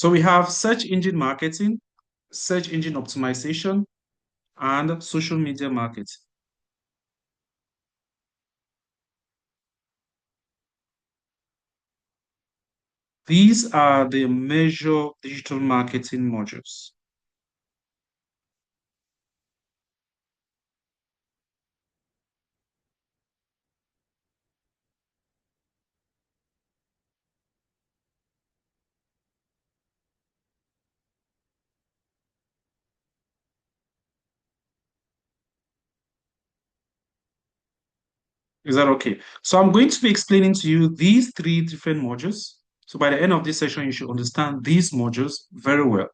So we have search engine marketing, search engine optimization, and social media marketing. These are the major digital marketing modules. Is that okay? So I'm going to be explaining to you these three different modules. So by the end of this session, you should understand these modules very well.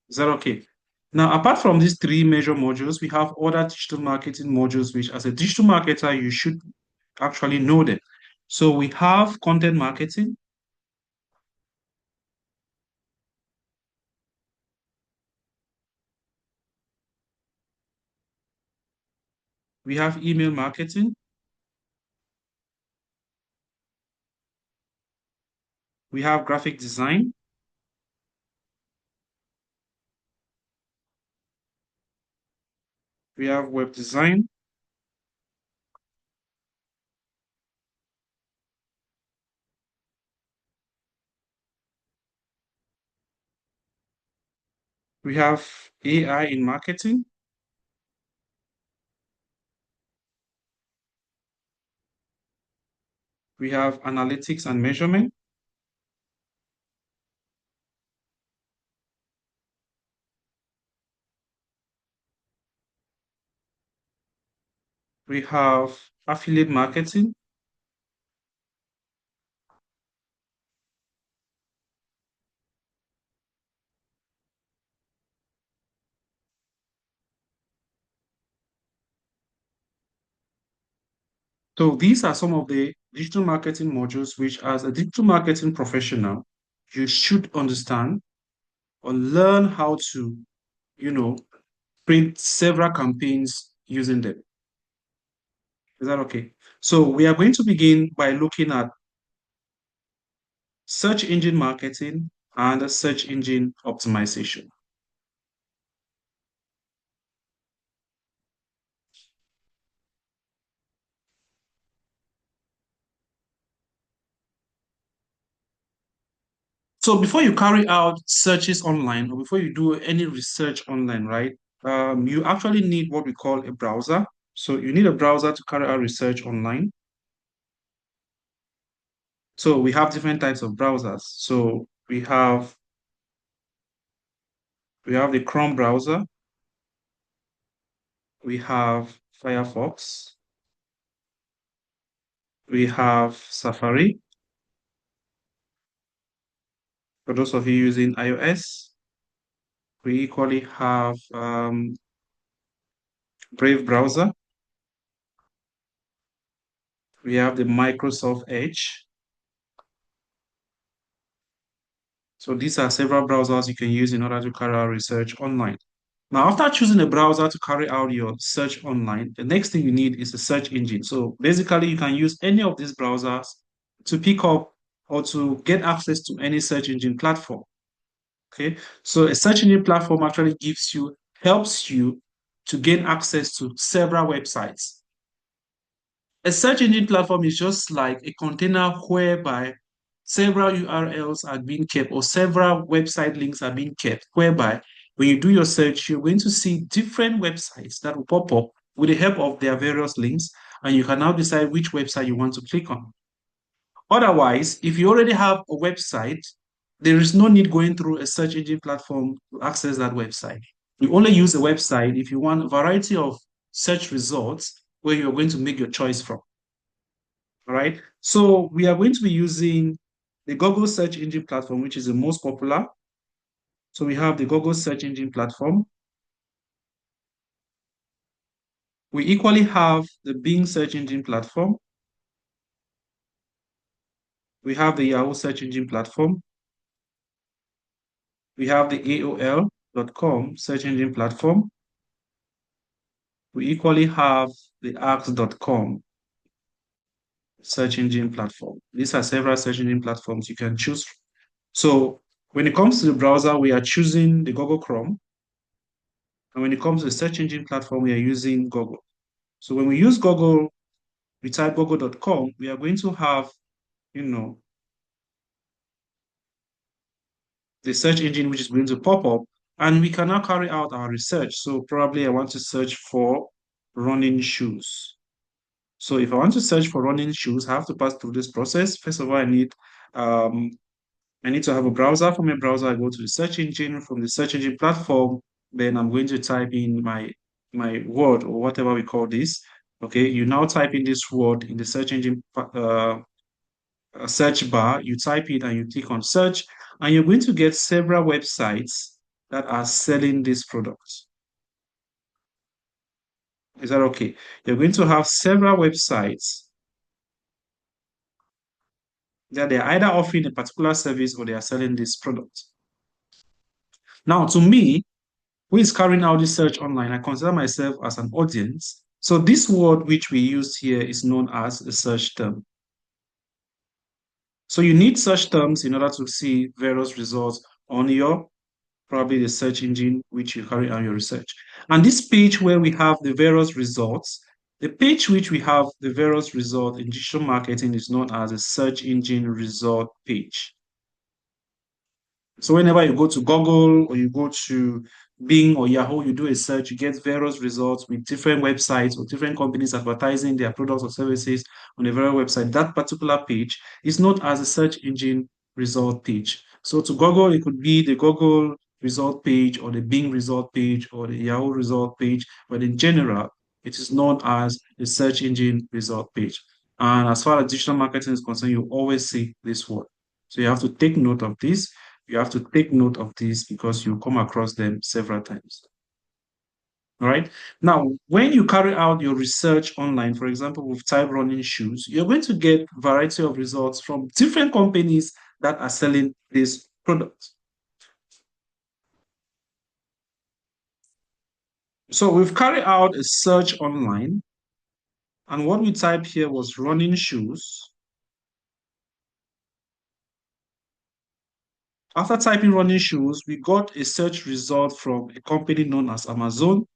Is that okay? Now, apart from these three major modules, we have other digital marketing modules, which as a digital marketer, you should actually know them. So we have content marketing, we have email marketing, we have graphic design, we have web design, we have AI in marketing, we have analytics and measurement, we have affiliate marketing, so these are some of the digital marketing modules which, as a digital marketing professional, you should understand or learn how to, you know, print several campaigns using them. Is that okay? So we are going to begin by looking at search engine marketing and search engine optimization. So before you carry out searches online or before you do any research online, right, you actually need what we call a browser. So you need a browser to carry out research online. So we have different types of browsers. So we have the Chrome browser, we have Firefox, we have Safari. For those of you using iOS, we equally have Brave browser. We have the Microsoft Edge. So these are several browsers you can use in order to carry out research online. Now, after choosing a browser to carry out your search online, the next thing you need is a search engine. So basically, you can use any of these browsers to pick up or to get access to any search engine platform. Okay, so a search engine platform actually helps you to gain access to several websites. A search engine platform is just like a container whereby several URLs are being kept or several website links are being kept, whereby when you do your search, you're going to see different websites that will pop up with the help of their various links, and you can now decide which website you want to click on. Otherwise, if you already have a website, there is no need going through a search engine platform to access that website. You only use a website if you want a variety of search results where you're going to make your choice from. All right. So we are going to be using the Google search engine platform, which is the most popular. So we have the Google search engine platform. We equally have the Bing search engine platform. We have the Yahoo search engine platform. We have the AOL.com search engine platform. We equally have the Ask.com search engine platform. These are several search engine platforms you can choose. So When it comes to the browser, we are choosing the Google Chrome. And when it comes to the search engine platform, we are using Google. So when we use Google, we type google.com, we are going to have, you know, the search engine which is going to pop up, and we can now carry out our research. So probably I want to search for running shoes. So if I want to search for running shoes, I have to pass through this process. First of all, um, I need to have a browser. From a browser, I go to the search engine. From the search engine platform, then I'm going to type in my word or whatever we call this. Okay, you now type in this word in the search engine search bar. You type it and you click on search, and you're going to get several websites that are selling this product. Is that okay? You're going to have several websites that they're either offering a particular service or they are selling this product. Now, to me, who is carrying out this search online, I consider myself as an audience. So this word which we use here is known as a search term. So you need search terms in order to see various results on your probably the search engine which you carry out your research. And this page where we have the various results, the page which we have the various results in digital marketing is known as a search engine result page. So whenever you go to Google or you go to Bing or Yahoo, you do a search, you get various results with different websites or different companies advertising their products or services on a very website. That particular page is not as a search engine result page. So to Google, it could be the Google result page or the Bing result page or the Yahoo result page, but in general, it is known as the search engine result page. And as far as digital marketing is concerned, you always see this word. So you have to take note of this. You have to take note of this because you come across them several times. All right. Now, when you carry out your research online, for example, with type running shoes, you're going to get variety of results from different companies that are selling this product. So we've carried out a search online, and what we typed here was running shoes. After typing running shoes, we got a search result from a company known as Amazon.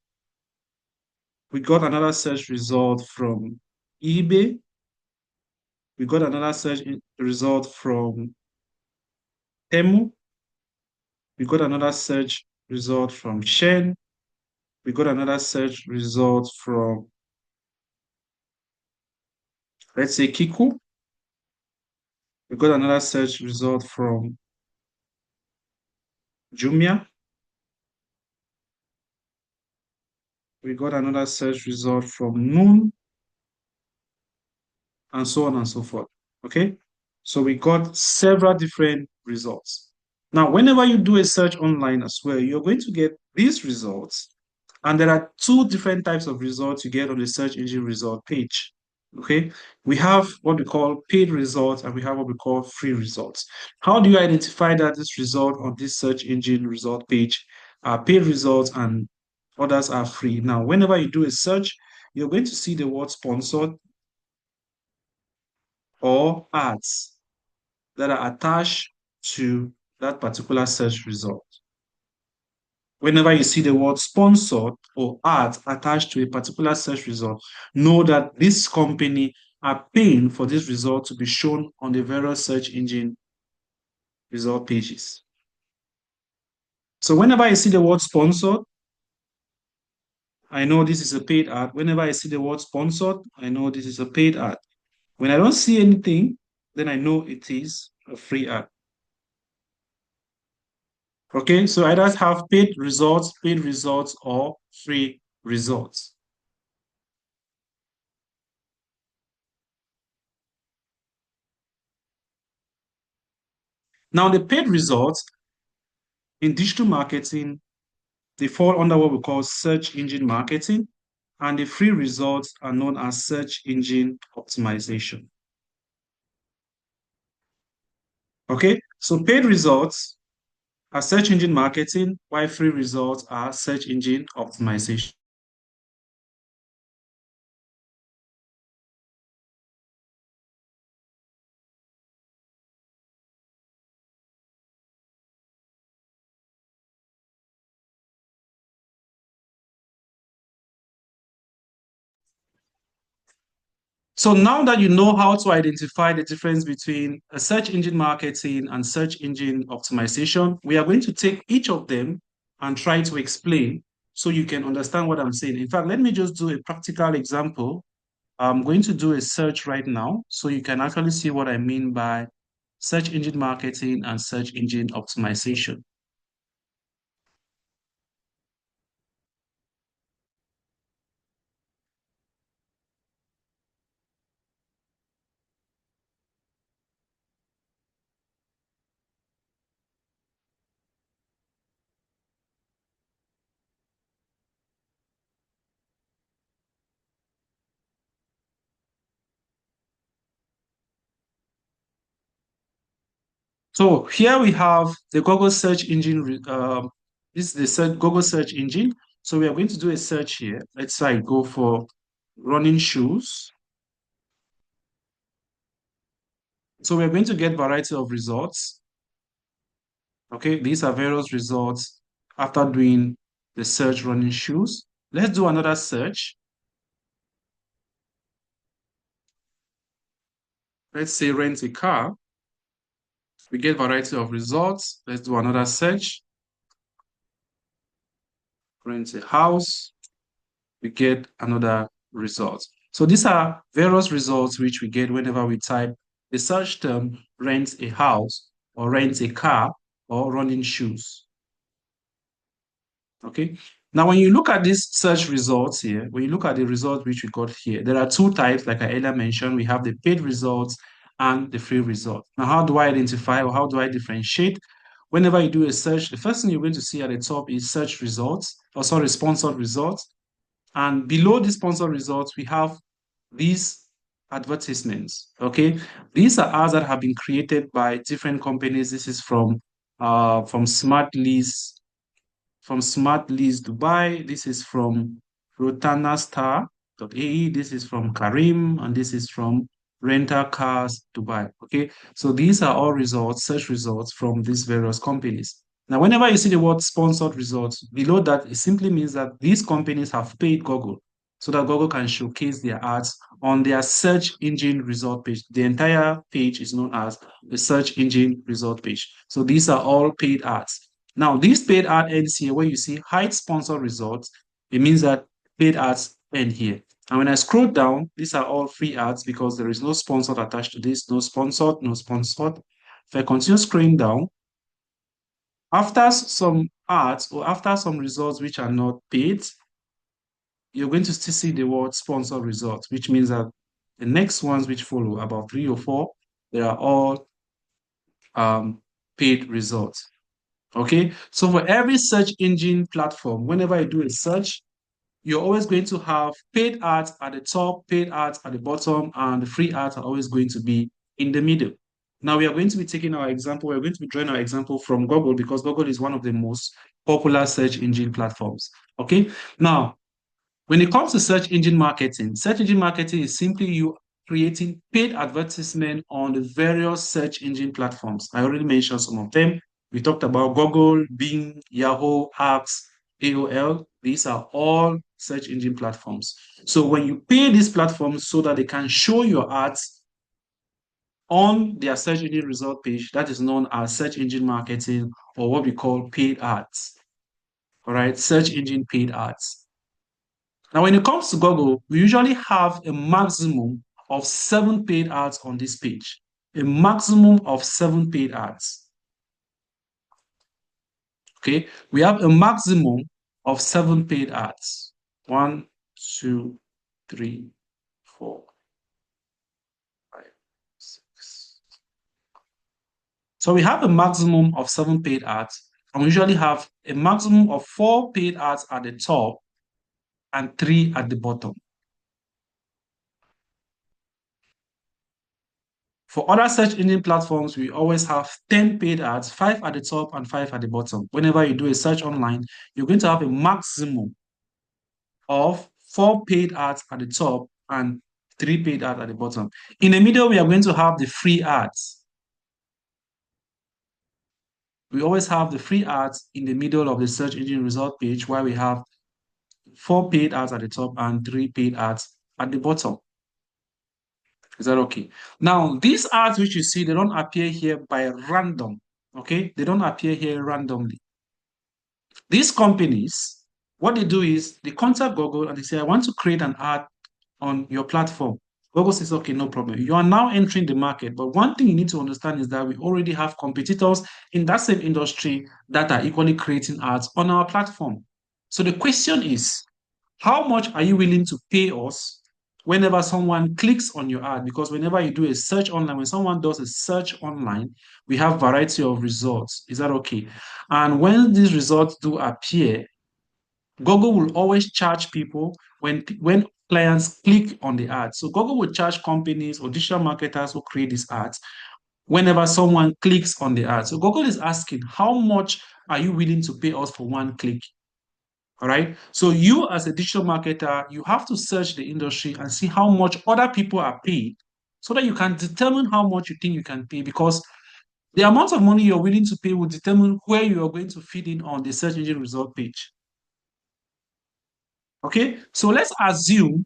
We got another search result from eBay. We got another result from Temu. We got another search result from Shen. We got another search result from, let's say, Kiku. We got another search result from Jumia. We got another search result from Noon, and so on and so forth. Okay? So we got several different results. Now, whenever you do a search online as well, you're going to get these results. And there are two different types of results you get on the search engine result page. Okay, we have what we call paid results and we have what we call free results. How do you identify that this result on this search engine result page are paid results and others are free? Now, whenever you do a search, you're going to see the word sponsored or ads that are attached to that particular search result. Whenever you see the word sponsored or ads attached to a particular search result, know that this company are paying for this result to be shown on the various search engine result pages. So whenever I see the word sponsored, I know this is a paid ad. Whenever I see the word sponsored, I know this is a paid ad. When I don't see anything, then I know it is a free ad. Okay, so I just have paid results, or free results. Now, the paid results in digital marketing, they fall under what we call search engine marketing, and the free results are known as search engine optimization. Okay, so paid results are search engine marketing, while free results are search engine optimization. So now that you know how to identify the difference between a search engine marketing and search engine optimization, we are going to take each of them and try to explain so you can understand what I'm saying. In fact, let me just do a practical example. I'm going to do a search right now so you can actually see what I mean by search engine marketing and search engine optimization. So here we have the Google search engine. This is the Google search engine. So we are going to do a search here. Let's say I go for running shoes. So we're going to get variety of results. Okay, these are various results after doing the search running shoes. Let's do another search. Let's say rent a car. We get variety of results. Let's do another search. Rent a house. We get another result. So these are various results which we get whenever we type the search term rent a house or rent a car or running shoes. Okay. Now, when you look at these search results here, when you look at the results which we got here, there are two types, like I earlier mentioned. We have the paid results and the free results. Now, how do I identify or how do I differentiate? Whenever you do a search, the first thing you're going to see at the top is search results, or sorry, sponsored results. And below the sponsor results, we have these advertisements. Okay, these are ads that have been created by different companies. This is from Smart Lease Dubai. This is from RotanaStar.ae. This is from Karim, and this is from Rental Cars Dubai. Okay, so these are all results, search results from these various companies. Now, whenever you see the word sponsored results, below that, it simply means that these companies have paid Google so that Google can showcase their ads on their search engine result page. The entire page is known as the search engine result page. So these are all paid ads. Now, this paid ad ends here where you see hide sponsor results. It means that paid ads end here. And when I scroll down, these are all free ads because there is no sponsored attached to this, no sponsored, no sponsored. If I continue scrolling down, after some ads or after some results which are not paid, you're going to still see the word sponsor results, which means that the next ones which follow, about three or four, they are all paid results. Okay, so for every search engine platform, whenever I do a search, you're always going to have paid ads at the top, paid ads at the bottom, and the free ads are always going to be in the middle. Now we are going to be taking our example, we're going to be drawing our example from Google because Google is one of the most popular search engine platforms. Okay, now when it comes to search engine marketing is simply you creating paid advertisement on the various search engine platforms. I already mentioned some of them. We talked about Google, Bing, Yahoo, Axe, AOL. These are all search engine platforms. So when you pay these platforms so that they can show your ads on their search engine result page, that is known as search engine marketing or what we call paid ads. All right, search engine paid ads. Now, when it comes to Google, we usually have a maximum of 7 paid ads on this page. A maximum of 7 paid ads. Okay, we have a maximum of 7 paid ads. One, two, three, four, five, six. So we have a maximum of 7 paid ads, and we usually have a maximum of 4 paid ads at the top and 3 at the bottom. For other search engine platforms, we always have 10 paid ads, 5 at the top and 5 at the bottom. Whenever you do a search online, you're going to have a maximum of 4 paid ads at the top and 3 paid ads at the bottom. In the middle, we are going to have the free ads. We always have the free ads in the middle of the search engine result page where we have 4 paid ads at the top and 3 paid ads at the bottom. Is that okay? Now, these ads which you see, they don't appear here by random. Okay, they don't appear here randomly. These companies, what they do is they contact Google and they say, I want to create an ad on your platform. Google says, okay, no problem. You are now entering the market. But one thing you need to understand is that we already have competitors in that same industry that are equally creating ads on our platform. So the question is, how much are you willing to pay us whenever someone clicks on your ad? Because whenever you do a search online, when someone does a search online, we have variety of results. Is that okay? And when these results do appear, Google will always charge people when clients click on the ad. So Google will charge companies or digital marketers who create these ads whenever someone clicks on the ad. So Google is asking, how much are you willing to pay us for one click? All right. So you as a digital marketer, you have to search the industry and see how much other people are paid so that you can determine how much you think you can pay because the amount of money you're willing to pay will determine where you are going to feed in on the search engine result page. Okay, so let's assume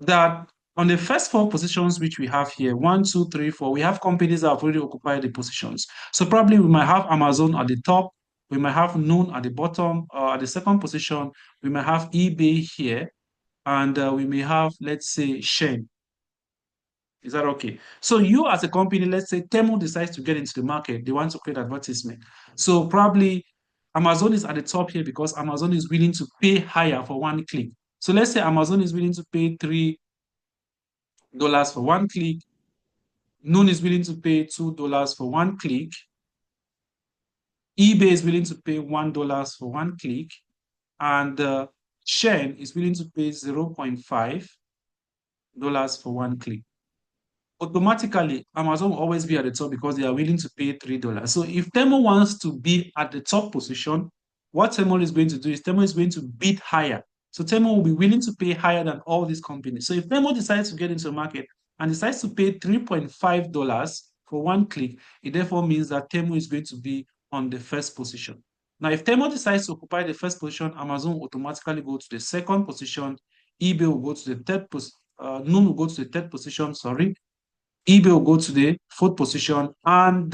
that on the first four positions which we have here, one, two, three, four, we have companies that have already occupied the positions. So probably we might have Amazon at the top, we might have Noon at the bottom, at the second position, we might have eBay here, and we may have, let's say, Shein. Is that okay? So you as a company, let's say Temu decides to get into the market, they want to create advertisement. So probably Amazon is at the top here because Amazon is willing to pay higher for one click. So let's say Amazon is willing to pay $3 for one click. Noon is willing to pay $2 for one click. eBay is willing to pay $1 for one click. And Shein is willing to pay $0.5 for one click. Automatically, Amazon will always be at the top because they are willing to pay $3. So if Temu wants to be at the top position, what Temu is going to do is Temu is going to bid higher. So Temu will be willing to pay higher than all these companies. So if Temu decides to get into the market and decides to pay $3.5 for one click, it therefore means that Temu is going to be on the first position. Now, if Temu decides to occupy the first position, Amazon will automatically go to the second position, eBay will go to the third position, Noon will go to the third position, sorry, eBay will go to the fourth position, and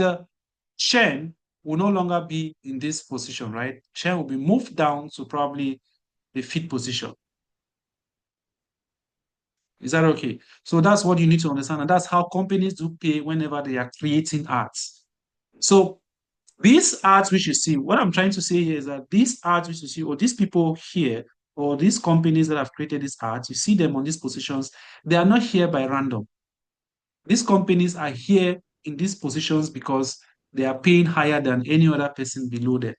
Shein will no longer be in this position, right? Shein will be moved down to probably the fifth position. Is that okay? So that's what you need to understand, and that's how companies do pay whenever they are creating ads. So these ads which you see, what I'm trying to say here is that these ads which you see, or these people here, or these companies that have created these ads, you see them on these positions, they are not here by random. These companies are here in these positions because they are paying higher than any other person below them.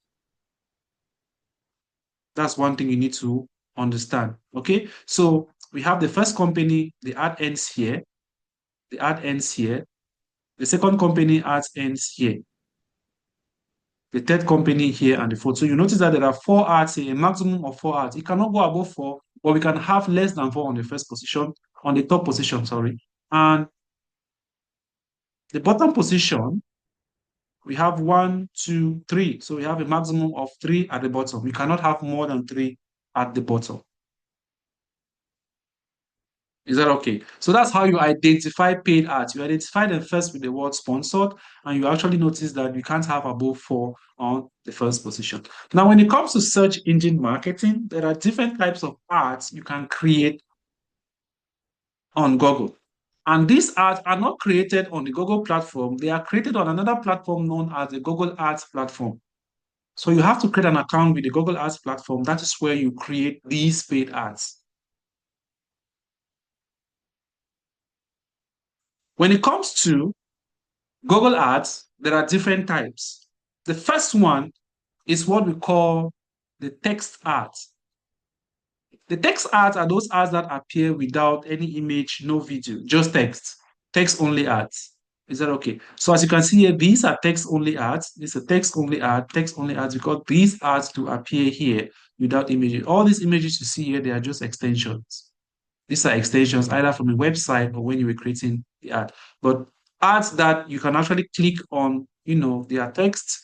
That's one thing you need to understand. Okay, so we have the first company, the ad ends here, the ad ends here. The second company ad ends here. The third company here and the fourth. So you notice that there are four ads here, a maximum of four ads. It cannot go above four, but we can have less than four on the first position, on the top position, sorry. And the bottom position, we have one, two, three. So we have a maximum of three at the bottom. We cannot have more than three at the bottom. Is that okay? So that's how you identify paid ads. You identify them first with the word sponsored, and you actually notice that you can't have above four on the first position. Now, when it comes to search engine marketing, there are different types of ads you can create on Google. And these ads are not created on the Google platform. They are created on another platform known as the Google Ads platform. So you have to create an account with the Google Ads platform. That is where you create these paid ads. When it comes to Google Ads, there are different types. The first one is what we call the text ads. The text ads are those ads that appear without any image, no video, just text, text only ads. Is that okay? So as you can see here, these are text only ads. This is a text only ad, text only ads, because these ads to appear here without images. All these images you see here, they are just extensions. These are extensions either from a website or when you were creating the ad. But ads that you can actually click on, they are text,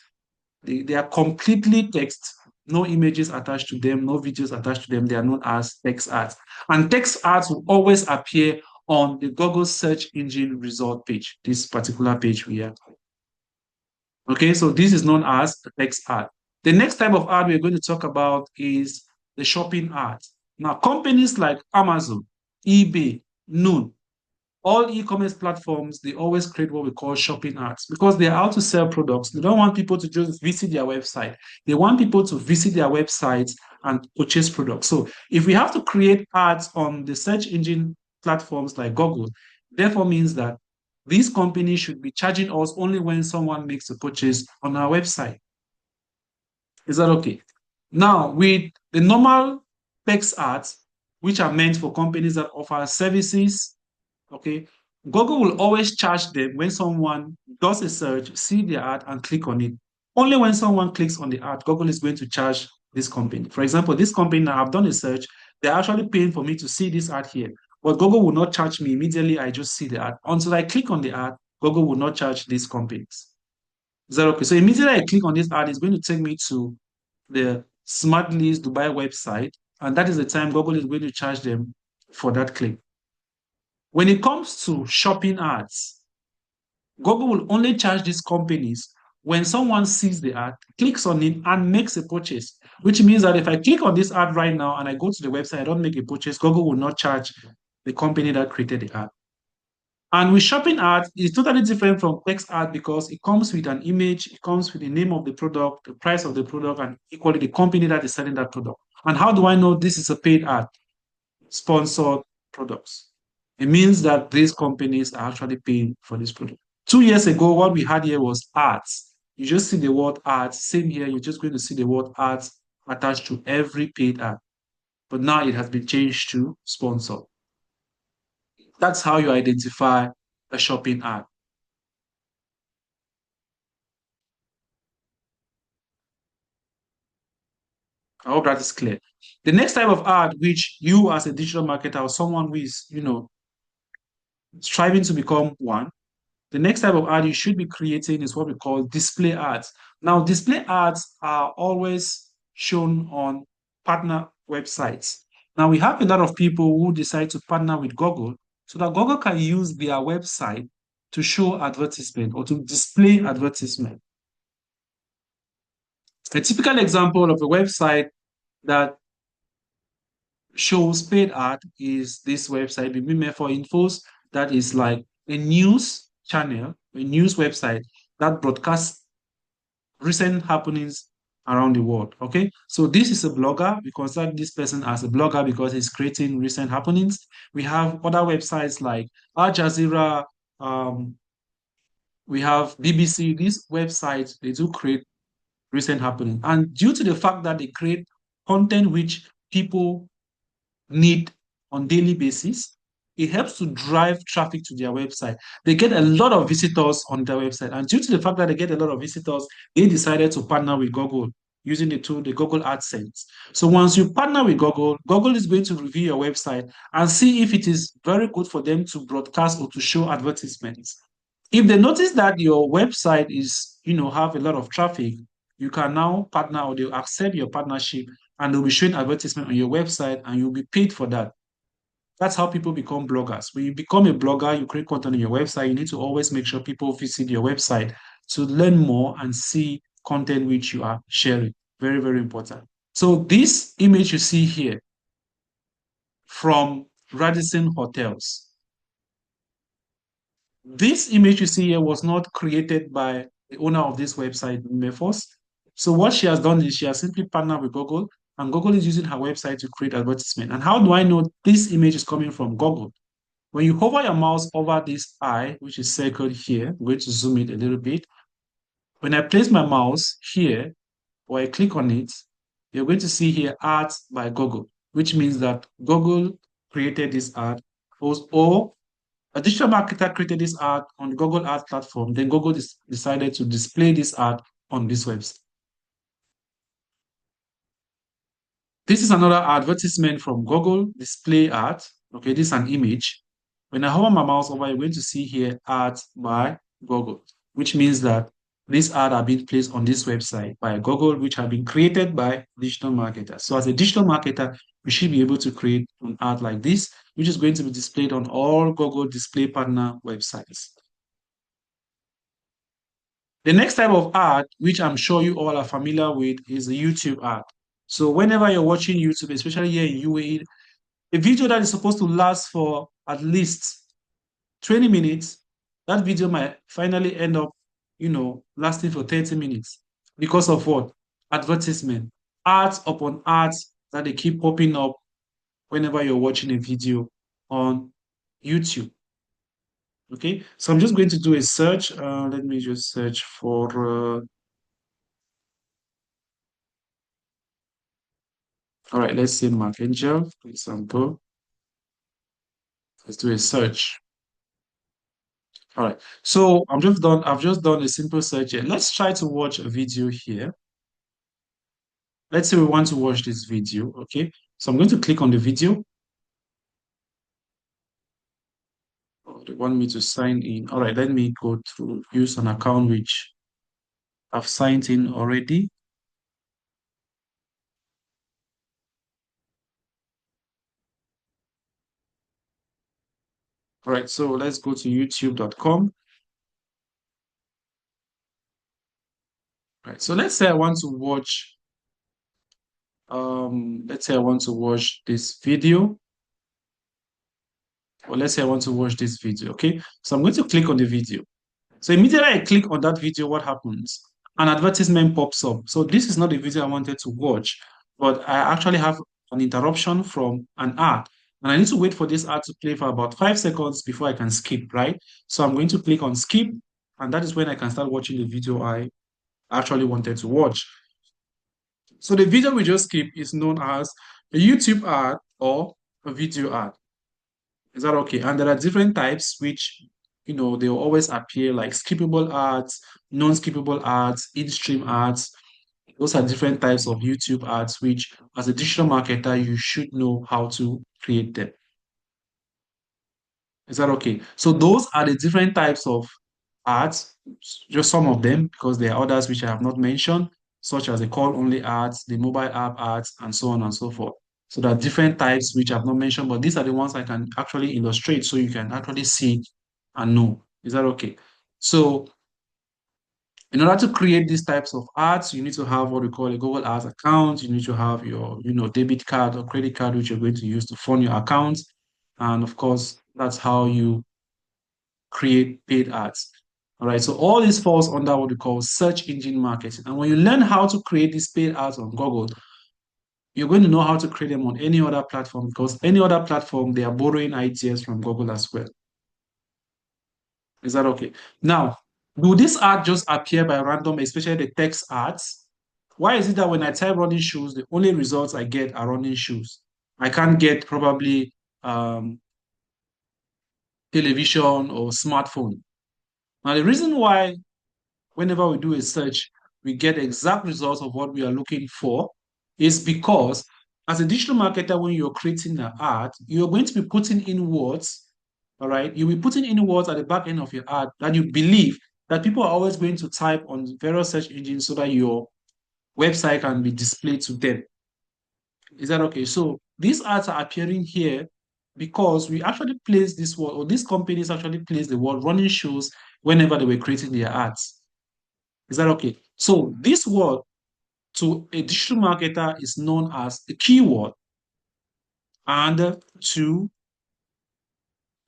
they are completely text, no images attached to them, no videos attached to them. They are known as text ads. And text ads will always appear on the Google search engine result page, this particular page we have. Okay, so this is known as the text ad. The next type of ad we're going to talk about is the shopping ad. Now, companies like Amazon, eBay, Noon, all e-commerce platforms, they always create what we call shopping ads because they are out to sell products. They don't want people to just visit their website. They want people to visit their websites and purchase products. So if we have to create ads on the search engine platforms like Google, therefore means that these companies should be charging us only when someone makes a purchase on our website. Is that okay? Now, with the normal text ads, which are meant for companies that offer services, okay, Google will always charge them when someone does a search, see the ad, and click on it. Only when someone clicks on the ad, Google is going to charge this company. For example, this company, now I've done a search, they're actually paying for me to see this ad here. But Google will not charge me immediately. I just see the ad. Until I click on the ad, Google will not charge these companies. Is that okay? So immediately I click on this ad, it's going to take me to the Smart List Dubai website. And that is the time Google is going to charge them for that click. When it comes to shopping ads, Google will only charge these companies when someone sees the ad, clicks on it, and makes a purchase, which means that if I click on this ad right now and I go to the website, I don't make a purchase, Google will not charge the company that created the ad. And with shopping ads, it's totally different from text ad because it comes with an image, it comes with the name of the product, the price of the product, and equally the company that is selling that product. And how do I know this is a paid ad? Sponsored products. It means that these companies are actually paying for this product. 2 years ago, what we had here was ads. You just see the word ads. Same here, you're just going to see the word ads attached to every paid ad. But now it has been changed to sponsored. That's how you identify a shopping ad. I hope that is clear. The next type of ad, which you as a digital marketer or someone who is, striving to become one, the next type of ad you should be creating is what we call display ads. Now, display ads are always shown on partner websites. Now, we have a lot of people who decide to partner with Google so that Google can use their website to show advertisement or to display advertisement. A typical example of a website that shows paid ad is this website, Bimime for Infos, that is like a news channel, a news website that broadcasts recent happenings around the world. Okay, so this is a blogger. We consider this person as a blogger because he's creating recent happenings. We have other websites like Al Jazeera, we have BBC. These websites, they do create recent happenings. And due to the fact that they create content which people need on daily basis, it helps to drive traffic to their website. They get a lot of visitors on their website. And due to the fact that they get a lot of visitors, they decided to partner with Google using the tool, the Google AdSense. So once you partner with Google, Google is going to review your website and see if it is very good for them to broadcast or to show advertisements. If they notice that your website is, have a lot of traffic, you can now partner or they'll accept your partnership and they'll be showing advertisement on your website and you'll be paid for that. That's how people become bloggers. When you become a blogger, you create content on your website, you need to always make sure people visit your website to learn more and see content which you are sharing. Very, very important. So this image you see here from Radisson Hotels. This image you see here was not created by the owner of this website, Mefos. So what she has done is she has simply partnered with Google, and Google is using her website to create advertisement. And how do I know this image is coming from Google? When you hover your mouse over this eye, which is circled here, I'm going to zoom it a little bit. When I place my mouse here, or I click on it, you're going to see here ads by Google, which means that Google created this ad, or a digital marketer created this ad on the Google Ads platform. Then Google decided to display this ad on this website. This is another advertisement from Google display ad. Okay, this is an image. When I hover my mouse over, you're going to see here ads by Google, which means that these ads are being placed on this website by Google, which have been created by digital marketers. So as a digital marketer, you should be able to create an ad like this. which is going to be displayed on all Google Display Partner websites. The next type of ad, which I'm sure you all are familiar with, is the YouTube ad. So whenever you're watching YouTube, especially here in UAE, a video that is supposed to last for at least 20 minutes, that video might finally end up, lasting for 30 minutes because of what? Advertisement. Ads upon ads that they keep popping up whenever you're watching a video on YouTube. Okay, so I'm just going to do a search. Let me just search for, all right, let's say Mark Angel, for example. Let's do a search. All right, so I've just done a simple search here. Let's try to watch a video here. Let's say we want to watch this video, okay? So I'm going to click on the video. Oh, they want me to sign in. All right, let me go through, use an account which I've signed in already. All right, so let's go to youtube.com. All right, so let's say I want to watch this video, or let's say I want to watch this video, okay? So I'm going to click on the video. So immediately I click on that video, what happens? An advertisement pops up. So this is not the video I wanted to watch, but I actually have an interruption from an ad. And I need to wait for this ad to play for about 5 seconds before I can skip, right? So I'm going to click on skip, and that is when I can start watching the video I actually wanted to watch. So the video we just skipped is known as a YouTube ad or a video ad. Is that okay? And there are different types which, they will always appear like skippable ads, non-skippable ads, in-stream ads. Those are different types of YouTube ads, which as a digital marketer, you should know how to create them. Is that okay? So those are the different types of ads, just some of them, because there are others which I have not mentioned, such as the call-only ads, the mobile app ads, and so on and so forth. So there are different types which I've not mentioned, but these are the ones I can actually illustrate so you can actually see and know. Is that okay? So in order to create these types of ads, you need to have what we call a Google Ads account. You need to have your, debit card or credit card, which you're going to use to fund your account. And of course, that's how you create paid ads. All right, so all this falls under what we call search engine marketing. And when you learn how to create these paid ads on Google, you're going to know how to create them on any other platform, because any other platform, they are borrowing ideas from Google as well. Is that okay? Now, do this ad just appear by random, especially the text ads? Why is it that when I type running shoes, the only results I get are running shoes? I can't get probably television or smartphone. Now, the reason why whenever we do a search, we get exact results of what we are looking for is because as a digital marketer, when you're creating an ad, you're going to be putting in words, all right? You'll be putting in words at the back end of your ad that you believe that people are always going to type on various search engines so that your website can be displayed to them. Is that okay? So these ads are appearing here because we actually place this word, or these companies actually place the word running shoes whenever they were creating their ads. Is that okay? So this word to a digital marketer is known as a keyword, and to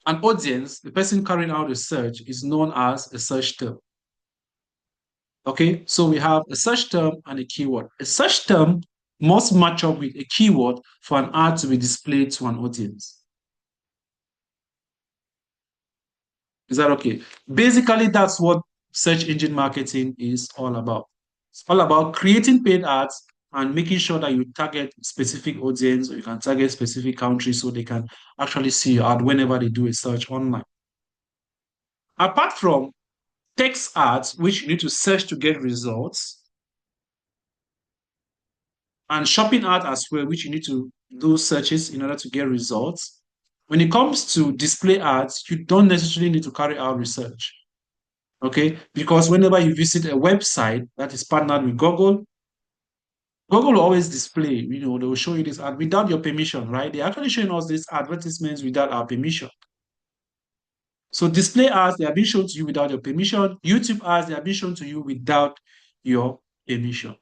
an audience, the person carrying out the search is known as a search term. Okay, so we have a search term and a keyword. A search term must match up with a keyword for an ad to be displayed to an audience. Is that okay? Basically, that's what search engine marketing is all about. It's all about creating paid ads and making sure that you target specific audience, or you can target specific countries so they can actually see your ad whenever they do a search online. Apart from text ads, which you need to search to get results, and shopping ads as well, which you need to do searches in order to get results. When it comes to display ads, you don't necessarily need to carry out research. Okay, because whenever you visit a website that is partnered with Google, Google will always display, they will show you this ad without your permission, right? They're actually showing us these advertisements without our permission. So display ads, they are being shown to you without your permission. YouTube ads, they are being shown to you without your permission.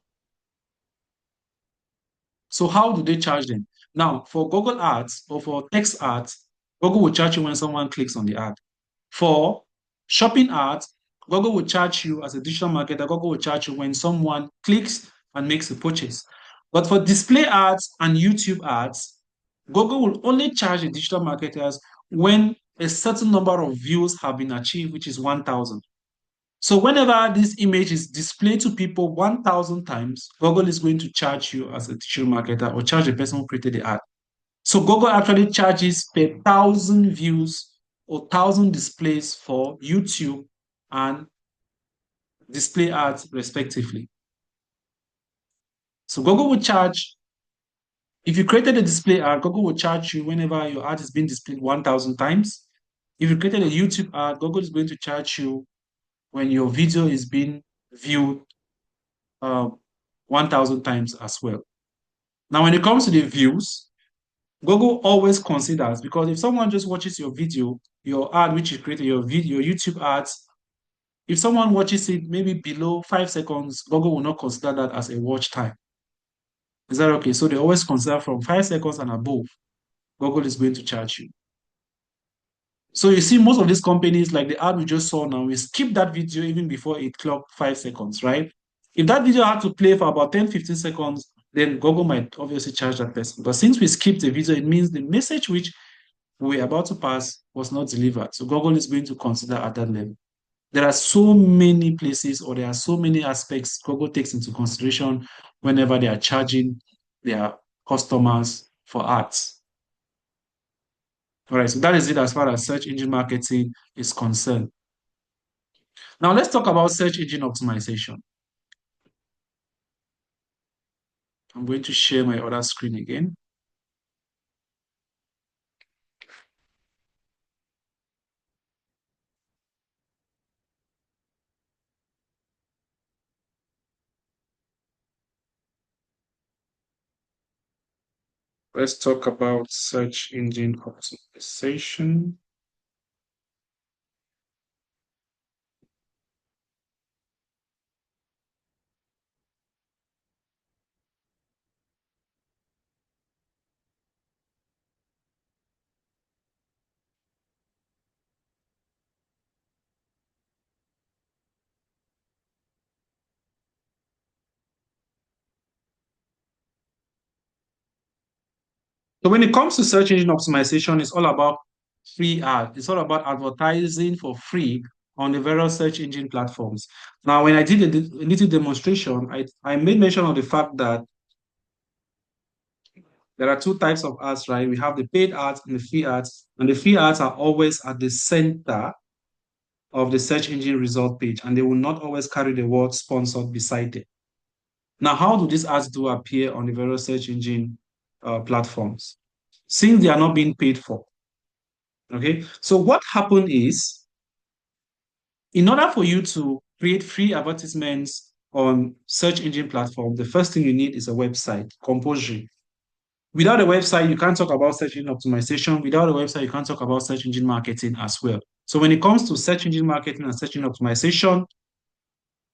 So how do they charge them? Now, for Google ads or for text ads, Google will charge you when someone clicks on the ad. For shopping ads, Google will charge you as a digital marketer, Google will charge you when someone clicks and makes a purchase. But for display ads and YouTube ads, Google will only charge the digital marketers when a certain number of views have been achieved, which is 1,000. So whenever this image is displayed to people 1,000 times, Google is going to charge you as a digital marketer or charge the person who created the ad. So Google actually charges per 1,000 views or 1,000 displays for YouTube and display ads respectively. So Google will charge, if you created a display ad, Google will charge you whenever your ad is being displayed 1,000 times. If you created a YouTube ad, Google is going to charge you when your video is being viewed 1,000 times as well. Now, when it comes to the views, Google always considers, because if someone just watches your video, your ad which you created, your video, your YouTube ads, if someone watches it maybe below 5 seconds, Google will not consider that as a watch time. Is that okay? So they always consider from 5 seconds and above, Google is going to charge you. So you see, most of these companies, like the ad we just saw now, we skip that video even before it clocked 5 seconds, right? If that video had to play for about 10, 15 seconds, then Google might obviously charge that person. But since we skipped the video, it means the message which we were about to pass was not delivered. So Google is going to consider at that level. There are so many places or there are so many aspects Google takes into consideration whenever they are charging their customers for ads. All right, so that is it as far as search engine marketing is concerned. Now let's talk about search engine optimization. I'm going to share my other screen again. Let's talk about search engine optimization. So when it comes to search engine optimization, it's all about free ad. It's all about advertising for free on the various search engine platforms. Now, when I did a little demonstration, I made mention of the fact that there are two types of ads, right? We have the paid ads and the free ads, and the free ads are always at the center of the search engine result page, and they will not always carry the word sponsored beside it. Now, how do these ads do appear on the various search engine platforms? Since they are not being paid for, okay? So what happened is, in order for you to create free advertisements on search engine platform, the first thing you need is a website, compulsory. Without a website, you can't talk about search engine optimization. Without a website, you can't talk about search engine marketing as well. So when it comes to search engine marketing and search engine optimization,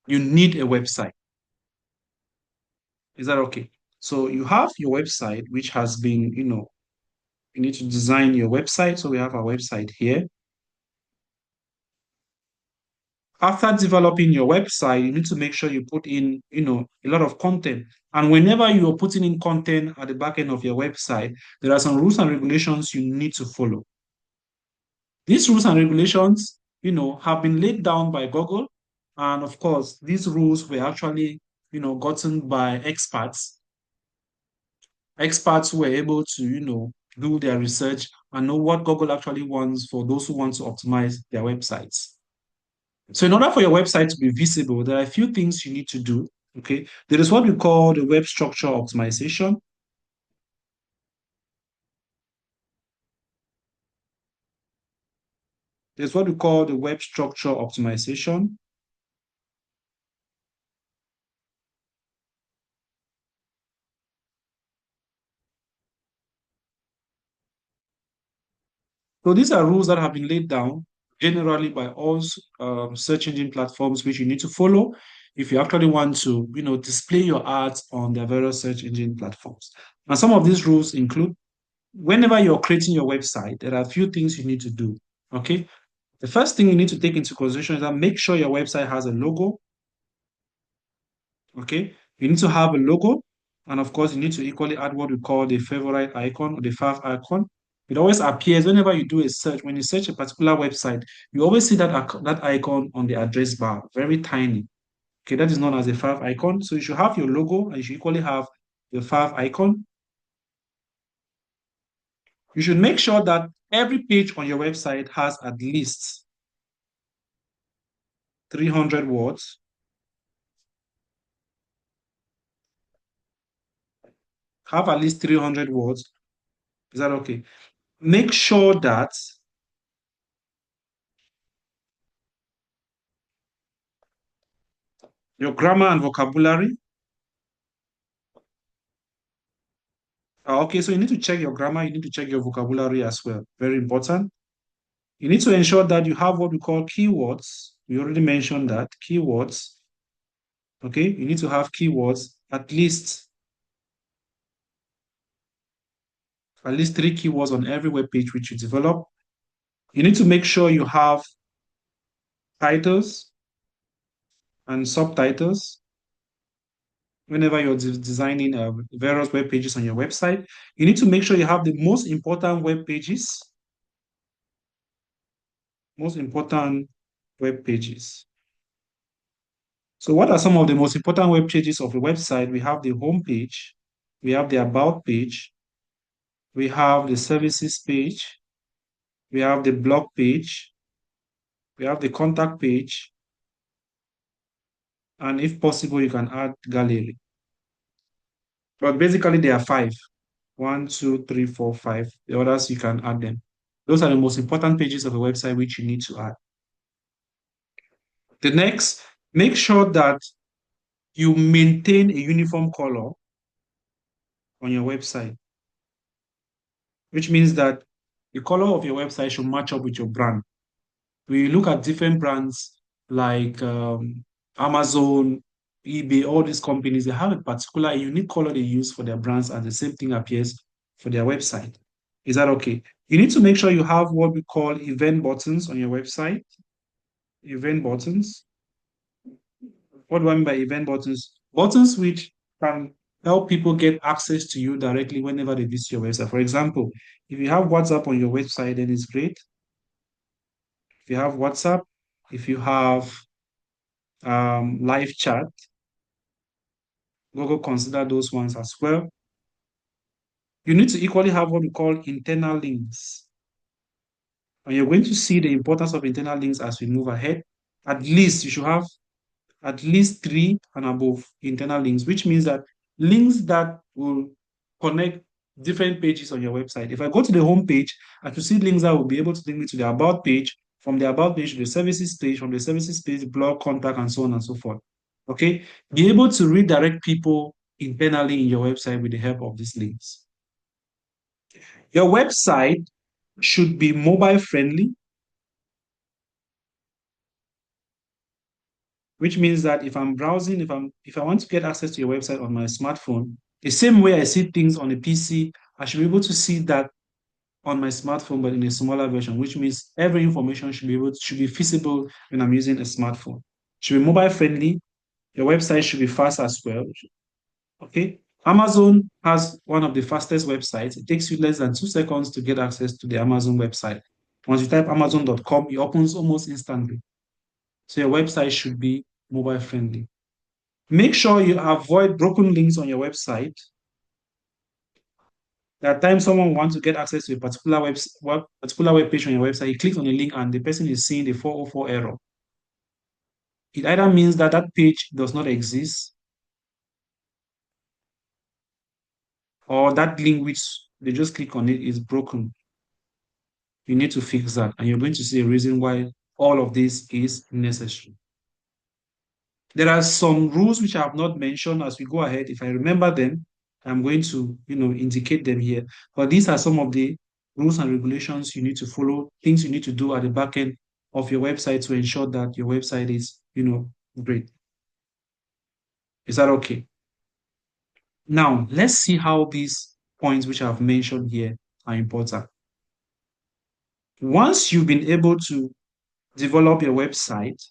you need a website. Is that okay? So you have your website, which has been, you need to design your website. So we have our website here. After developing your website, you need to make sure you put in, a lot of content. And whenever you are putting in content at the back end of your website, there are some rules and regulations you need to follow. These rules and regulations, have been laid down by Google. And of course, these rules were actually, gotten by experts. Experts who were able to, do their research and know what Google actually wants for those who want to optimize their websites. So in order for your website to be visible, there are a few things you need to do. Okay. There is what we call the web structure optimization. There's what we call the web structure optimization. So these are rules that have been laid down generally by all search engine platforms, which you need to follow if you actually want to, display your ads on their various search engine platforms. And some of these rules include whenever you're creating your website, there are a few things you need to do. Okay. The first thing you need to take into consideration is that make sure your website has a logo. Okay. You need to have a logo. And of course, you need to equally add what we call the favorite icon or the fav icon. It always appears whenever you do a search. When you search a particular website, you always see that icon on the address bar, very tiny. Okay, that is known as a fav icon. So you should have your logo and you should equally have the fav icon. You should make sure that every page on your website has at least 300 words. Have at least 300 words. Is that okay? Make sure that your grammar and vocabulary are okay. So you need to check your grammar, you need to check your vocabulary as well. Very important. You need to ensure that you have what we call keywords. We already mentioned that keywords. Okay, you need to have keywords, at least three keywords on every web page which you develop. You need to make sure you have titles and subtitles whenever you're designing various web pages on your website. You need to make sure you have the most important web pages, most important web pages. So what are some of the most important web pages of a website? We have the home page, we have the about page, we have the services page, we have the blog page, we have the contact page, and if possible, you can add gallery. But basically, there are five. One, two, three, four, five. The others, you can add them. Those are the most important pages of a website which you need to add. The next, make sure that you maintain a uniform color on your website, which means that the color of your website should match up with your brand. We look at different brands like Amazon, eBay, all these companies, they have a particular unique color they use for their brands, and the same thing appears for their website. Is that okay? You need to make sure you have what we call event buttons on your website. Event buttons. What do I mean by event buttons? Buttons which can help people get access to you directly whenever they visit your website. For example, if you have WhatsApp on your website, then it's great. If you have WhatsApp, if you have live chat, Google consider those ones as well. You need to equally have what we call internal links. And you're going to see the importance of internal links as we move ahead. At least you should have at least three and above internal links, which means that links that will connect different pages on your website. If I go to the home page, I should see links that will be able to link me to the about page, from the about page to the services page, from the services page, blog, contact, and so on and so forth. Okay. Be able to redirect people internally in your website with the help of these links. Your website should be mobile friendly, which means that if I'm browsing, if I want to get access to your website on my smartphone, the same way I see things on a PC, I should be able to see that on my smartphone, but in a smaller version, which means every information should be feasible when I'm using a smartphone. Should be mobile friendly. Your website should be fast as well. Okay. Amazon has one of the fastest websites. It takes you less than 2 seconds to get access to the Amazon website. Once you type Amazon.com, it opens almost instantly. So your website should be mobile friendly. Make sure you avoid broken links on your website. There are times someone wants to get access to a particular web page on your website. He clicks on a link and the person is seeing the 404 error. It either means that that page does not exist, or that link which they just click on it is broken. You need to fix that, and you're going to see a reason why all of this is necessary. There are some rules which I have not mentioned as we go ahead. If I remember them, I'm going to, indicate them here. But these are some of the rules and regulations you need to follow, things you need to do at the back end of your website to ensure that your website is, great. Is that okay? Now, let's see how these points which I've mentioned here are important. Once you've been able to develop your website,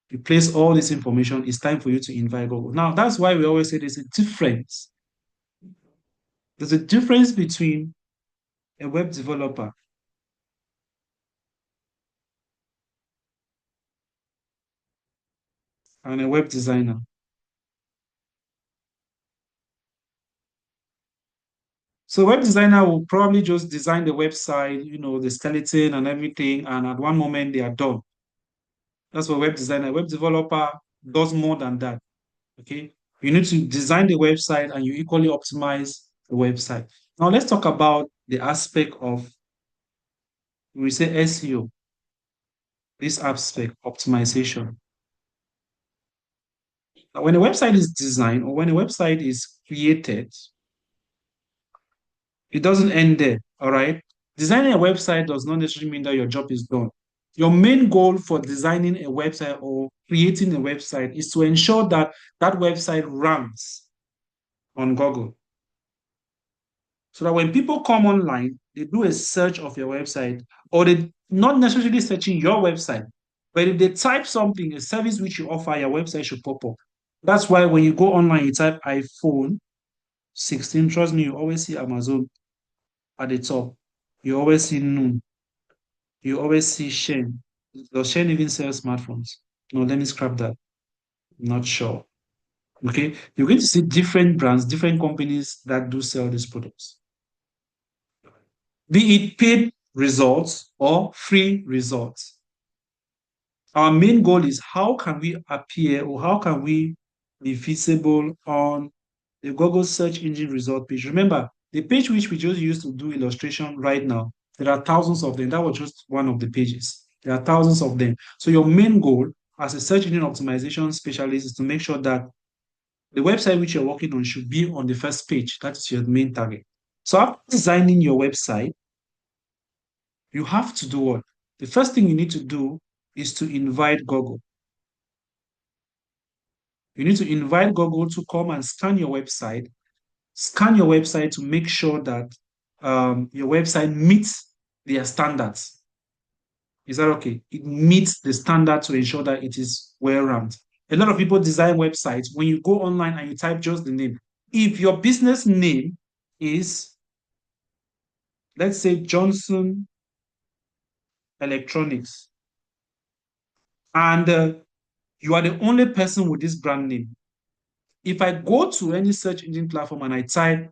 you place all this information, it's time for you to invite Google. Now, that's why we always say there's a difference. There's a difference between a web developer and a web designer. So web designer will probably just design the website, the skeleton and everything, and at one moment they are done. That's what web designer. Web developer does more than that. Okay. You need to design the website and you equally optimize the website. Now let's talk about the aspect of, we say SEO, this aspect, optimization. Now, when a website is designed or when a website is created, it doesn't end there. All right. Designing a website does not necessarily mean that your job is done. Your main goal for designing a website or creating a website is to ensure that that website ranks on Google. So that when people come online, they do a search of your website, or they not necessarily searching your website, but if they type something, a service which you offer, your website should pop up. That's why when you go online, you type iPhone 16, trust me, you always see Amazon at the top. You always see Noon. You always see Shane. Does Shane even sell smartphones? No, let me scrap that. Not sure. Okay. You're going to see different brands, different companies that do sell these products. Be it paid results or free results. Our main goal is how can we appear or how can we be visible on the Google search engine result page. Remember, the page which we just used to do illustration right now, there are thousands of them. That was just one of the pages. There are thousands of them. So your main goal as a search engine optimization specialist is to make sure that the website which you're working on should be on the first page. That is your main target. So after designing your website, you have to do what? The first thing you need to do is to invite Google. You need to invite Google to come and scan your website to make sure that your website meets their standards. Is that okay? It meets the standard to ensure that it is well ranked. A lot of people design websites. When you go online and you type just the name, if your business name is, let's say, Johnson Electronics, and you are the only person with this brand name, if I go to any search engine platform and I type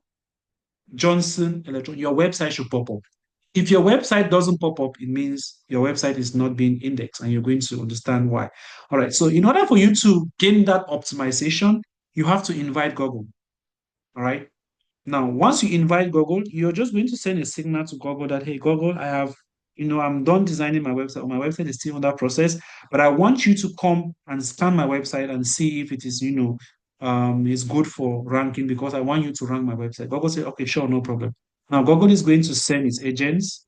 Johnson Electronics, your website should pop up. If your website doesn't pop up, it means your website is not being indexed, and you're going to understand why. All right. So in order for you to gain that optimization, you have to invite Google. All right. Now, once you invite Google, you're just going to send a signal to Google that, hey, Google, I'm done designing my website. My website is still under process, but I want you to come and scan my website and see if it is, is good for ranking because I want you to rank my website. Google say, okay, sure, no problem. Now, Google is going to send its agents.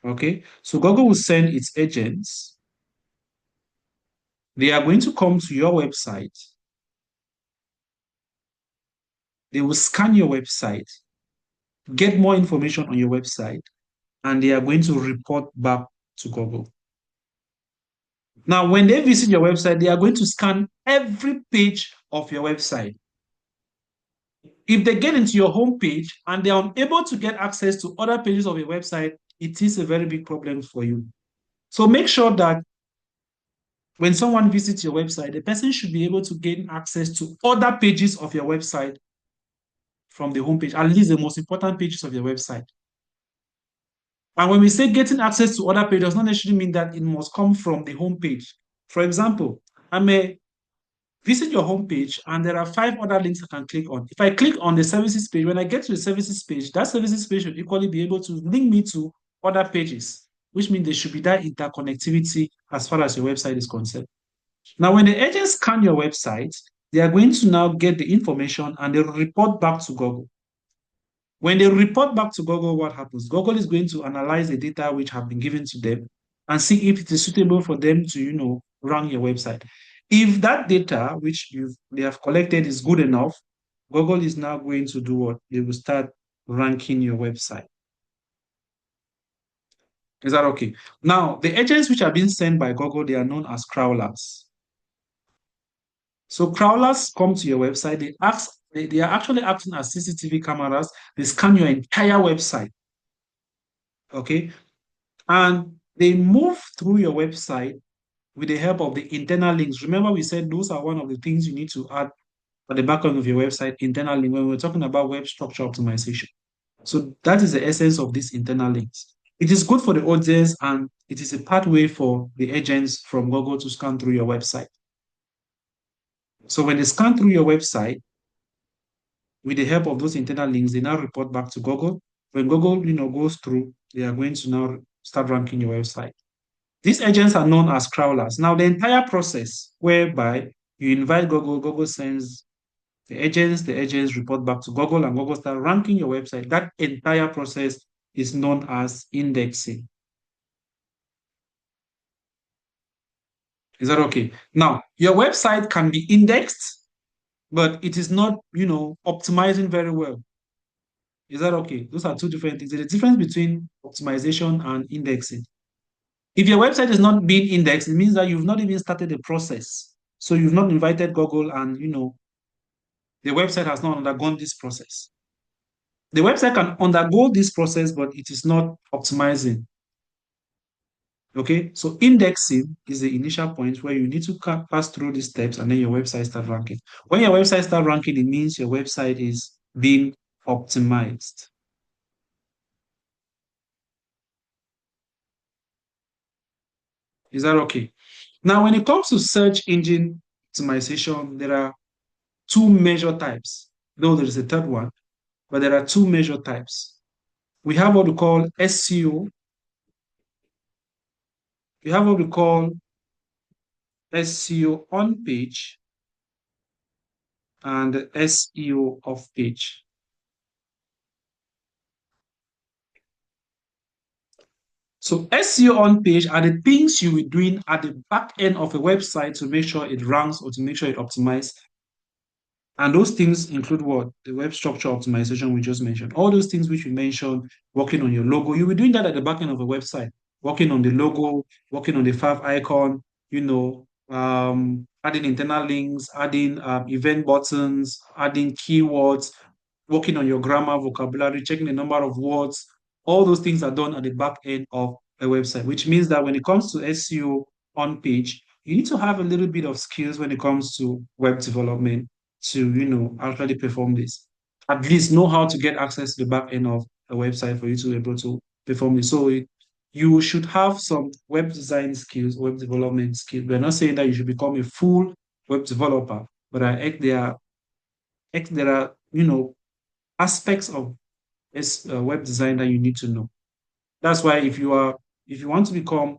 Okay. So Google will send its agents. They are going to come to your website. They will scan your website, get more information on your website, and they are going to report back to Google. Now, when they visit your website, they are going to scan every page of your website. If they get into your homepage and they are unable to get access to other pages of your website, it is a very big problem for you. So make sure that when someone visits your website, the person should be able to gain access to other pages of your website from the homepage, at least the most important pages of your website. And when we say getting access to other pages, does not necessarily mean that it must come from the homepage. For example, I may visit your homepage and there are 5 other links I can click on. If I click on the services page, when I get to the services page, that services page should equally be able to link me to other pages, which means there should be that interconnectivity as far as your website is concerned. Now, when the agents scan your website, they are going to now get the information and they report back to Google. When they report back to Google, what happens? Google is going to analyze the data which have been given to them and see if it is suitable for them to, run your website. If that data which they have collected is good enough, Google is now going to do what? They will start ranking your website. Is that okay? Now, the agents which are being sent by Google, they are known as crawlers. So crawlers come to your website, they are actually acting as CCTV cameras, they scan your entire website. Okay. And they move through your website with the help of the internal links. Remember, we said those are one of the things you need to add at the back end of your website, internal link, when we're talking about web structure optimization. So that is the essence of these internal links. It is good for the audience and it is a pathway for the agents from Google to scan through your website. So when they scan through your website, with the help of those internal links, they now report back to Google. When Google, goes through, they are going to now start ranking your website. These agents are known as crawlers. Now, the entire process whereby you invite Google, Google sends the agents report back to Google, and Google start ranking your website. That entire process is known as indexing. Is that okay? Now, your website can be indexed, but it is not, optimizing very well. Is that okay? Those are two different things. There's a difference between optimization and indexing. If your website is not being indexed, it means that you've not even started the process. So you've not invited Google and, the website has not undergone this process. The website can undergo this process, but it is not optimizing. Okay, so indexing is the initial point where you need to pass through these steps and then your website start ranking. When your website start ranking, it means your website is being optimized. Is that okay? Now, when it comes to search engine optimization, there are two major types, though there is a third one, but there are two major types. We have what we call SEO. We have what we call SEO on page and SEO off page. So SEO on page are the things you will doing at the back end of a website to make sure it ranks or to make sure it optimizes. And those things include what? The web structure optimization we just mentioned. All those things which we mentioned, working on your logo. You'll be doing that at the back end of a website, working on the logo, working on the fav icon, adding internal links, adding event buttons, adding keywords, working on your grammar, vocabulary, checking the number of words. All those things are done at the back end of a website, which means that when it comes to SEO on page, you need to have a little bit of skills when it comes to web development to, actually perform this. At least know how to get access to the back end of a website for you to be able to perform this. So you should have some web design skills, web development skills. We're not saying that you should become a full web developer, but there are aspects of web design that you need to know. That's why if you want to become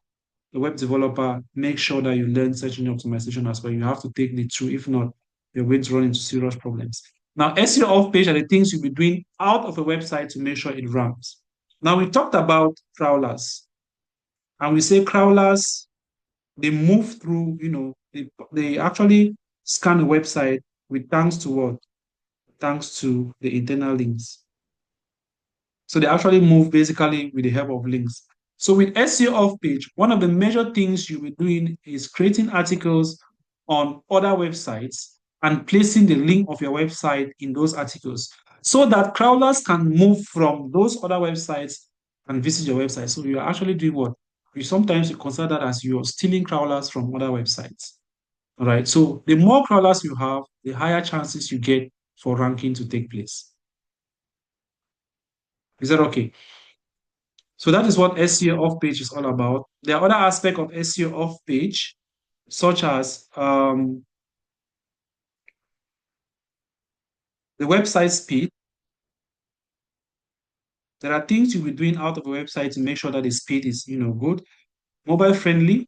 a web developer, make sure that you learn search engine optimization as well. You have to take the two. If not, you're going to run into serious problems. Now, SEO off page are the things you'll be doing out of a website to make sure it ranks. Now, we talked about crawlers, and we say crawlers, they move through, they actually scan the website with thanks to what? Thanks to the internal links. So they actually move basically with the help of links. So with SEO off page, one of the major things you'll be doing is creating articles on other websites and placing the link of your website in those articles so that crawlers can move from those other websites and visit your website. So you're actually doing what? You consider that as you're stealing crawlers from other websites. All right. So the more crawlers you have, the higher chances you get for ranking to take place. Is that okay? So that is what SEO off page is all about. There are other aspects of SEO off page, such as the website speed. There are things you'll be doing out of a website to make sure that the speed is, good, mobile friendly.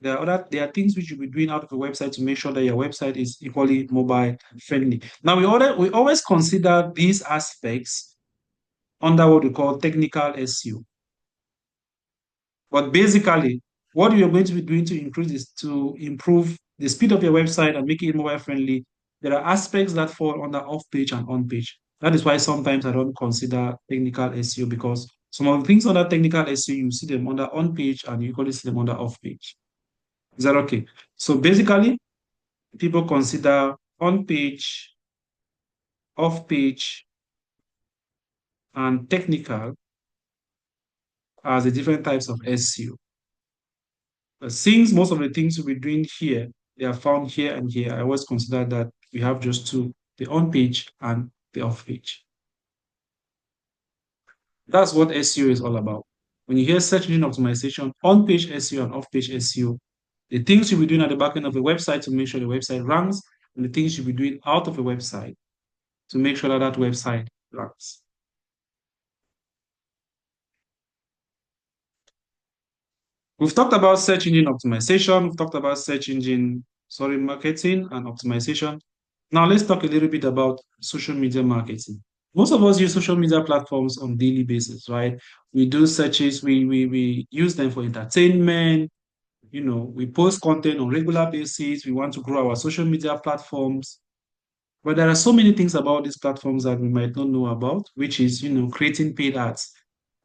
there are things which you'll be doing out of a website to make sure that your website is equally mobile friendly. Now we always consider these aspects under what we call technical SEO. But basically, what you're going to be doing to increase is to improve the speed of your website and make it mobile friendly. There are aspects that fall under off page and on page. That is why sometimes I don't consider technical SEO because some of the things under technical SEO, you see them under on page and you equally see them under off page. Is that okay? So basically, people consider on page, off page, and technical as the different types of SEO. But since most of the things we're doing here, they are found here and here, I always consider that we have just two, the on page and the off page. That's what SEO is all about. When you hear search engine optimization, on page SEO and off page SEO, the things you'll be doing at the back end of a website to make sure the website ranks, and the things you'll be doing out of a website to make sure that that website ranks. We've talked about search engine optimization. We've talked about marketing and optimization. Now let's talk a little bit about social media marketing. Most of us use social media platforms on daily basis, right? We do searches, we use them for entertainment, we post content on regular basis. We want to grow our social media platforms. But there are so many things about these platforms that we might not know about, which is, creating paid ads.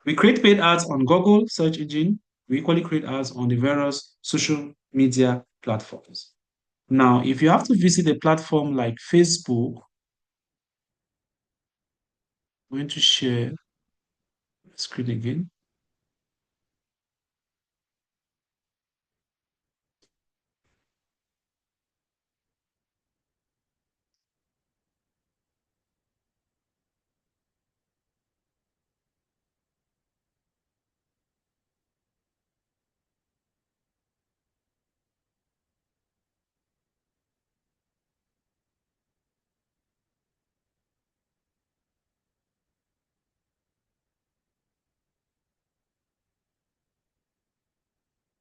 We create paid ads on Google search engine. We equally create ads on the various social media platforms. Now, if you have to visit a platform like Facebook, I'm going to share the screen again.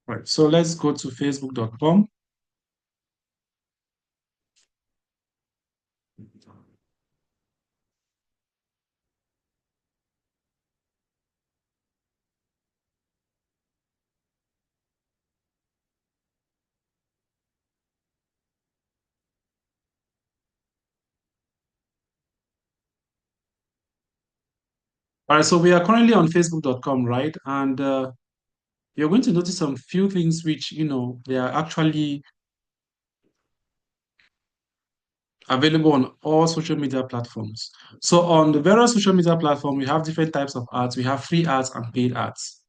Right. So let's go to facebook.com. All right. So we are currently on facebook.com, right? And you're going to notice some few things which, they are actually available on all social media platforms. So on the various social media platforms, we have different types of ads. We have free ads and paid ads.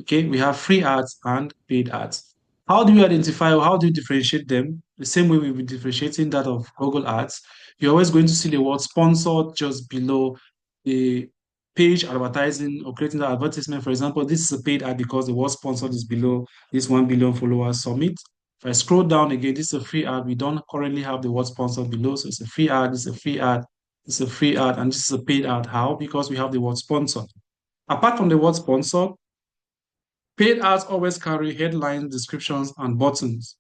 Okay, we have free ads and paid ads. How do you identify or how do you differentiate them? The same way we'll be differentiating that of Google Ads. You're always going to see the word sponsored just below the page advertising or creating the advertisement. For example, this is a paid ad because the word sponsored is below this 1 billion followers summit. If I scroll down again, this is a free ad. We don't currently have the word sponsored below. So it's a free ad, it's a free ad, it's a free ad, and this is a paid ad. How? Because we have the word sponsored. Apart from the word sponsored, paid ads always carry headlines, descriptions, and buttons.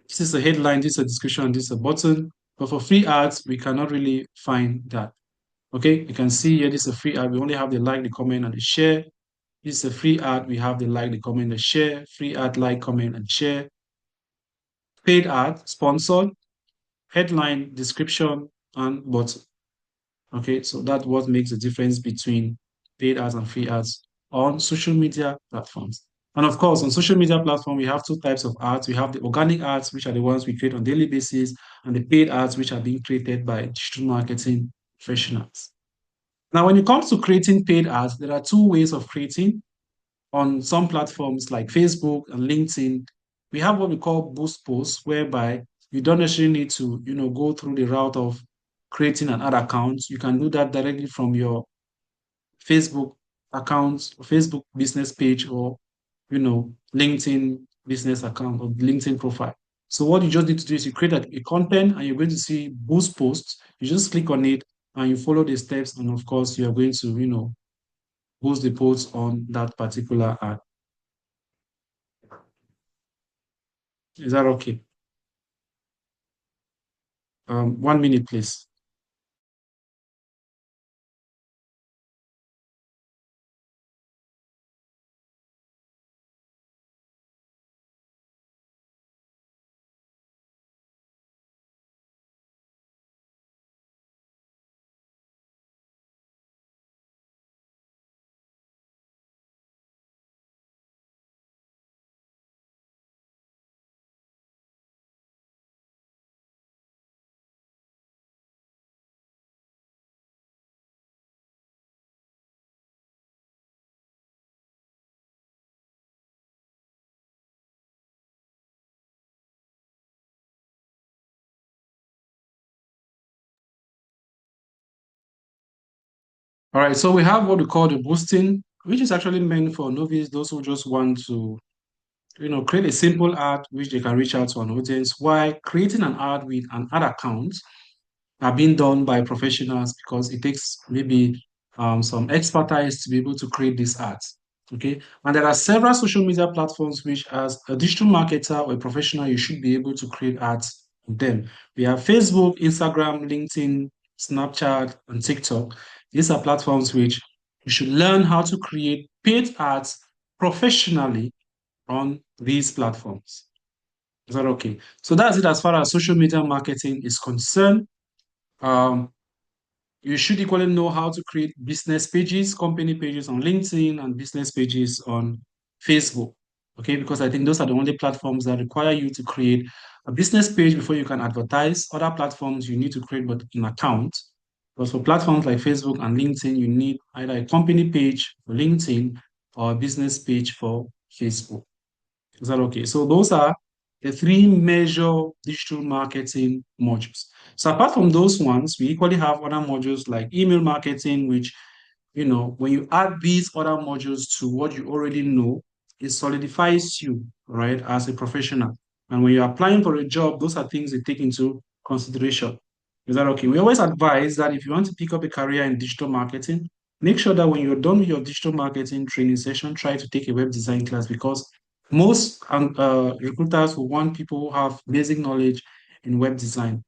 This is a headline, this is a description, this is a button. But for free ads, we cannot really find that. Okay, you can see here, this is a free ad. We only have the like, the comment, and the share. This is a free ad. We have the like, the comment, the share. Free ad, like, comment, and share. Paid ad, sponsored, headline, description, and button. Okay, so that's what makes the difference between paid ads and free ads on social media platforms. And of course, on social media platform, we have two types of ads. We have the organic ads, which are the ones we create on daily basis, and the paid ads, which are being created by digital marketing professionals. Now, when it comes to creating paid ads, there are two ways of creating. On some platforms like Facebook and LinkedIn, we have what we call boost posts, whereby you don't necessarily need to, go through the route of creating an ad account. You can do that directly from your Facebook account, Facebook business page, or LinkedIn business account or LinkedIn profile. So what you just need to do is you create a content and you're going to see boost posts. You just click on it and you follow the steps, and of course you are going to, boost the posts on that particular ad. Is that okay? 1 minute, please. All right, so we have what we call the boosting, which is actually meant for novice, those who just want to, create a simple ad which they can reach out to an audience, while creating an ad with an ad account are being done by professionals because it takes maybe some expertise to be able to create these ads. Okay. And there are several social media platforms which, as a digital marketer or a professional, you should be able to create ads on them. We have Facebook, Instagram, LinkedIn, Snapchat, and TikTok. These are platforms which you should learn how to create paid ads professionally on these platforms. Is that okay? So that's it as far as social media marketing is concerned. Um, you should equally know how to create business pages, company pages on LinkedIn and business pages on Facebook. Okay, because I think those are the only platforms that require you to create a business page before you can advertise. Other platforms you need to create but an account. But for platforms like Facebook and LinkedIn, you need either a company page for LinkedIn or a business page for Facebook. Is that okay? So those are the three major digital marketing modules. So apart from those ones, we equally have other modules like email marketing, which, when you add these other modules to what you already know, it solidifies you, right, as a professional. And when you're applying for a job, those are things they take into consideration. Is that okay? We always advise that if you want to pick up a career in digital marketing, make sure that when you're done with your digital marketing training session, try to take a web design class because most recruiters will want people who have basic knowledge in web design.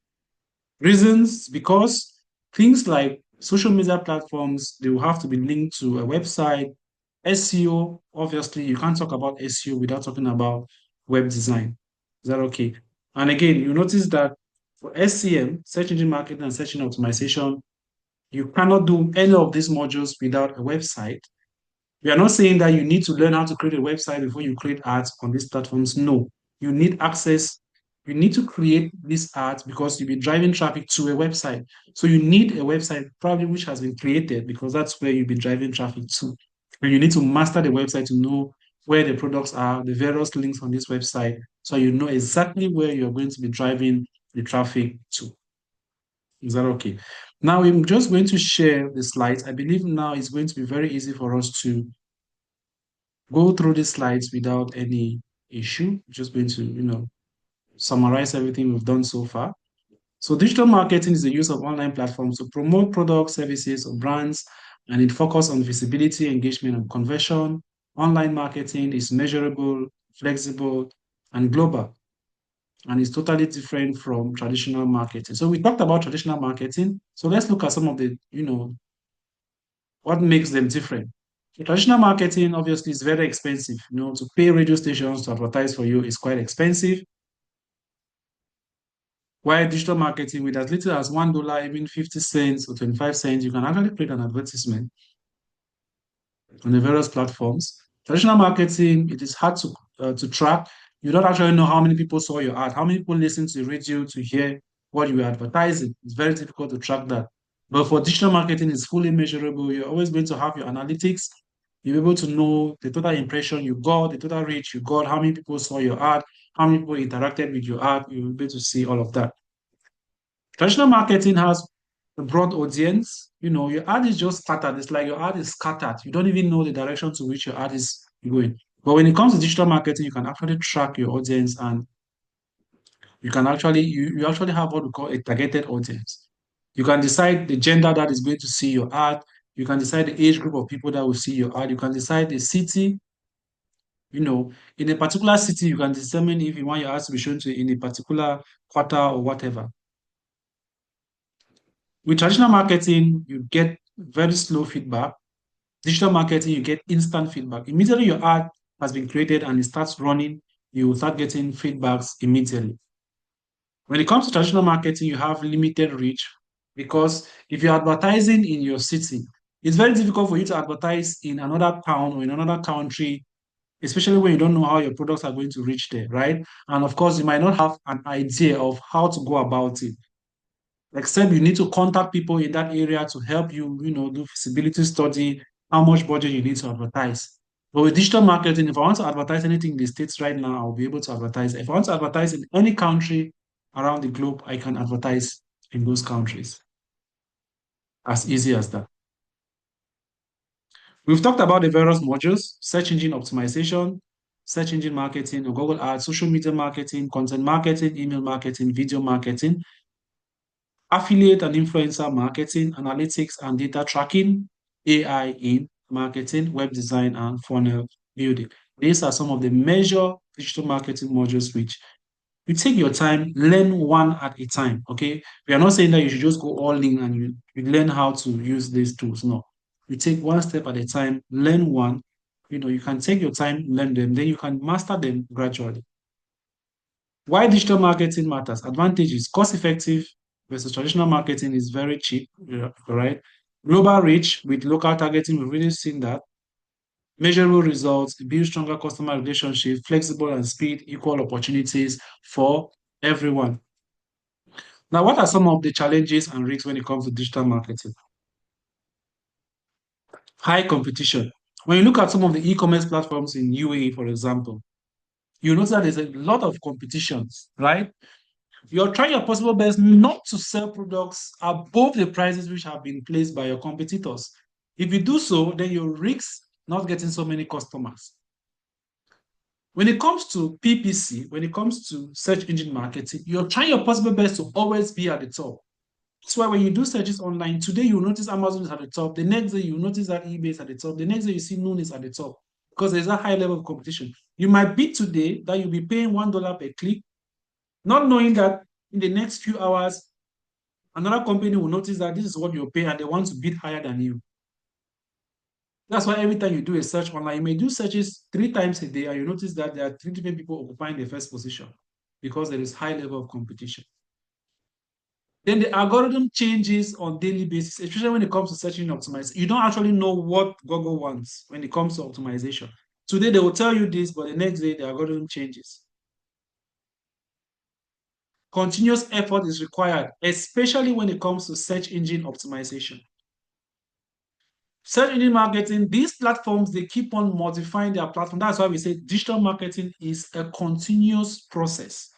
Reasons because things like social media platforms, they will have to be linked to a website. SEO, obviously, you can't talk about SEO without talking about web design. Is that okay? And again, you notice that for SEM, search engine marketing and search engine optimization, you cannot do any of these modules without a website. We are not saying that you need to learn how to create a website before you create ads on these platforms. No, you need access. You need to create these ads because you'll be driving traffic to a website. So you need a website probably which has been created because that's where you'll be driving traffic to. And you need to master the website to know where the products are, the various links on this website, so you know exactly where you're going to be driving the traffic to. Is that okay? Now I'm just going to share the slides. I believe now it's going to be very easy for us to go through the slides without any issue. Just going to, summarize everything we've done so far. So digital marketing is the use of online platforms to promote products, services, or brands, and it focuses on visibility, engagement, and conversion. Online marketing is measurable, flexible, and global, and it's totally different from traditional marketing. So we talked about traditional marketing. So let's look at some of the, what makes them different. So traditional marketing obviously is very expensive. To pay radio stations to advertise for you is quite expensive. While digital marketing, with as little as $1, even 50 cents or 25 cents, you can actually create an advertisement on the various platforms. Traditional marketing, it is hard to track. You don't actually know how many people saw your ad, how many people listened to the radio to hear what you were advertising. It's very difficult to track that. But for digital marketing, it's fully measurable. You're always going to have your analytics. You're able to know the total impression you got, the total reach you got, how many people saw your ad, how many people interacted with your ad. You'll be able to see all of that. Traditional marketing has a broad audience. Your ad is just scattered. It's like your ad is scattered. You don't even know the direction to which your ad is going. But when it comes to digital marketing, you can actually track your audience and you actually have what we call a targeted audience. You can decide the gender that is going to see your ad. You can decide the age group of people that will see your ad. You can decide the city In a particular city, you can determine if you want your ads to be shown to in a particular quarter or whatever. With traditional marketing, you get very slow feedback. Digital marketing, you get instant feedback. Immediately your ad has been created and it starts running, you will start getting feedbacks immediately. When it comes to traditional marketing, you have limited reach because if you're advertising in your city, it's very difficult for you to advertise in another town or in another country, especially when you don't know how your products are going to reach there, right? And of course, you might not have an idea of how to go about it. Except you need to contact people in that area to help you, do feasibility study, how much budget you need to advertise. But with digital marketing, if I want to advertise anything in the States right now, I'll be able to advertise. If I want to advertise in any country around the globe, I can advertise in those countries. As easy as that. We've talked about the various modules: search engine optimization, search engine marketing, or Google Ads, social media marketing, content marketing, email marketing, video marketing, affiliate and influencer marketing, analytics and data tracking, AI in marketing, web design, and funnel building. These are some of the major digital marketing modules which you take your time, learn one at a time. Okay. We are not saying that you should just go all in and you learn how to use these tools. No. You take one step at a time, learn one. You can take your time, learn them, then you can master them gradually. Why digital marketing matters? Advantage is cost effective versus traditional marketing is very cheap, yeah, right? Global reach with local targeting, we've really seen that. Measurable results, build stronger customer relationships, flexible and speed, equal opportunities for everyone. Now, what are some of the challenges and risks when it comes to digital marketing? High competition. When you look at some of the e-commerce platforms in UAE, for example, you notice that there's a lot of competitions, right? You're trying your possible best not to sell products above the prices which have been placed by your competitors. If you do so, then you risk not getting so many customers. When it comes to PPC, when it comes to search engine marketing, you're trying your possible best to always be at the top. That's why when you do searches online, today you notice Amazon is at the top. The next day you notice that eBay is at the top. The next day you see Noon is at the top because there's a high level of competition. You might be today that you'll be paying $1 per click, not knowing that in the next few hours, another company will notice that this is what you're paying and they want to bid higher than you. That's why every time you do a search online, you may do searches 3 times a day and you notice that there are 3 different people occupying the first position because there is high level of competition. Then the algorithm changes on daily basis, especially when it comes to search engine optimization. You don't actually know what Google wants when it comes to optimization. Today they will tell you this, but the next day the algorithm changes. Continuous effort is required, especially when it comes to search engine optimization. Search engine marketing, these platforms, they keep on modifying their platform. That's why we say digital marketing is a continuous process.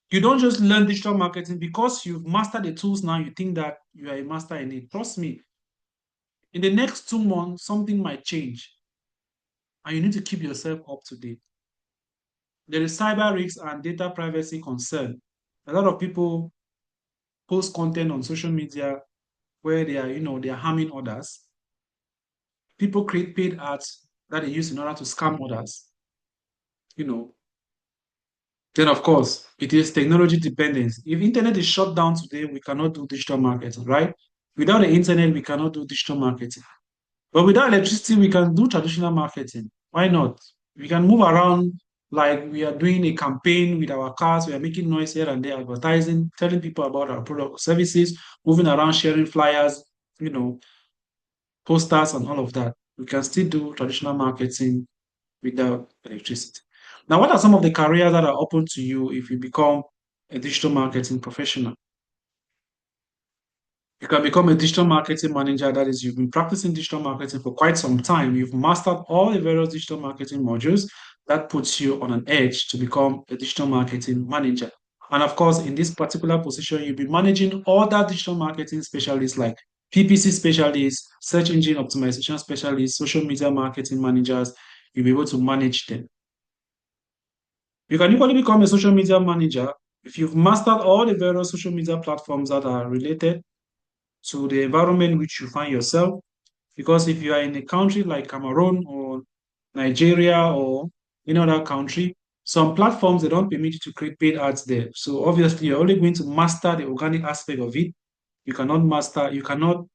You don't just learn digital marketing because you've mastered the tools now, you think that you are a master in it. Trust me, in the next 2 months, something might change and you need to keep yourself up to date. There is cyber risks and data privacy concern. A lot of people post content on social media where they are harming others. People create paid ads that they use in order to scam others. You know, then of course it is technology dependence. If internet is shut down today, we cannot do digital marketing, right? Without the internet, we cannot do digital marketing. But without electricity, we can do traditional marketing. Why not? We can move around like we are doing a campaign with our cars. We are making noise here and there, advertising, telling people about our product services, moving around, sharing flyers, you know, posters and all of that. We can still do traditional marketing without electricity. Now, what are some of the careers that are open to you if you become a digital marketing professional? You can become a digital marketing manager. That is, you've been practicing digital marketing for quite some time. You've mastered all the various digital marketing modules. That puts you on an edge to become a digital marketing manager. And of course, in this particular position, you'll be managing other digital marketing specialists like PPC specialists, search engine optimization specialists, social media marketing managers. You'll be able to manage them. You can equally become a social media manager if you've mastered all the various social media platforms that are related to the environment in which you find yourself. Because if you are in a country like Cameroon or Nigeria or any other country, some platforms they don't permit you to create paid ads there. So obviously you're only going to master the organic aspect of it. You cannot,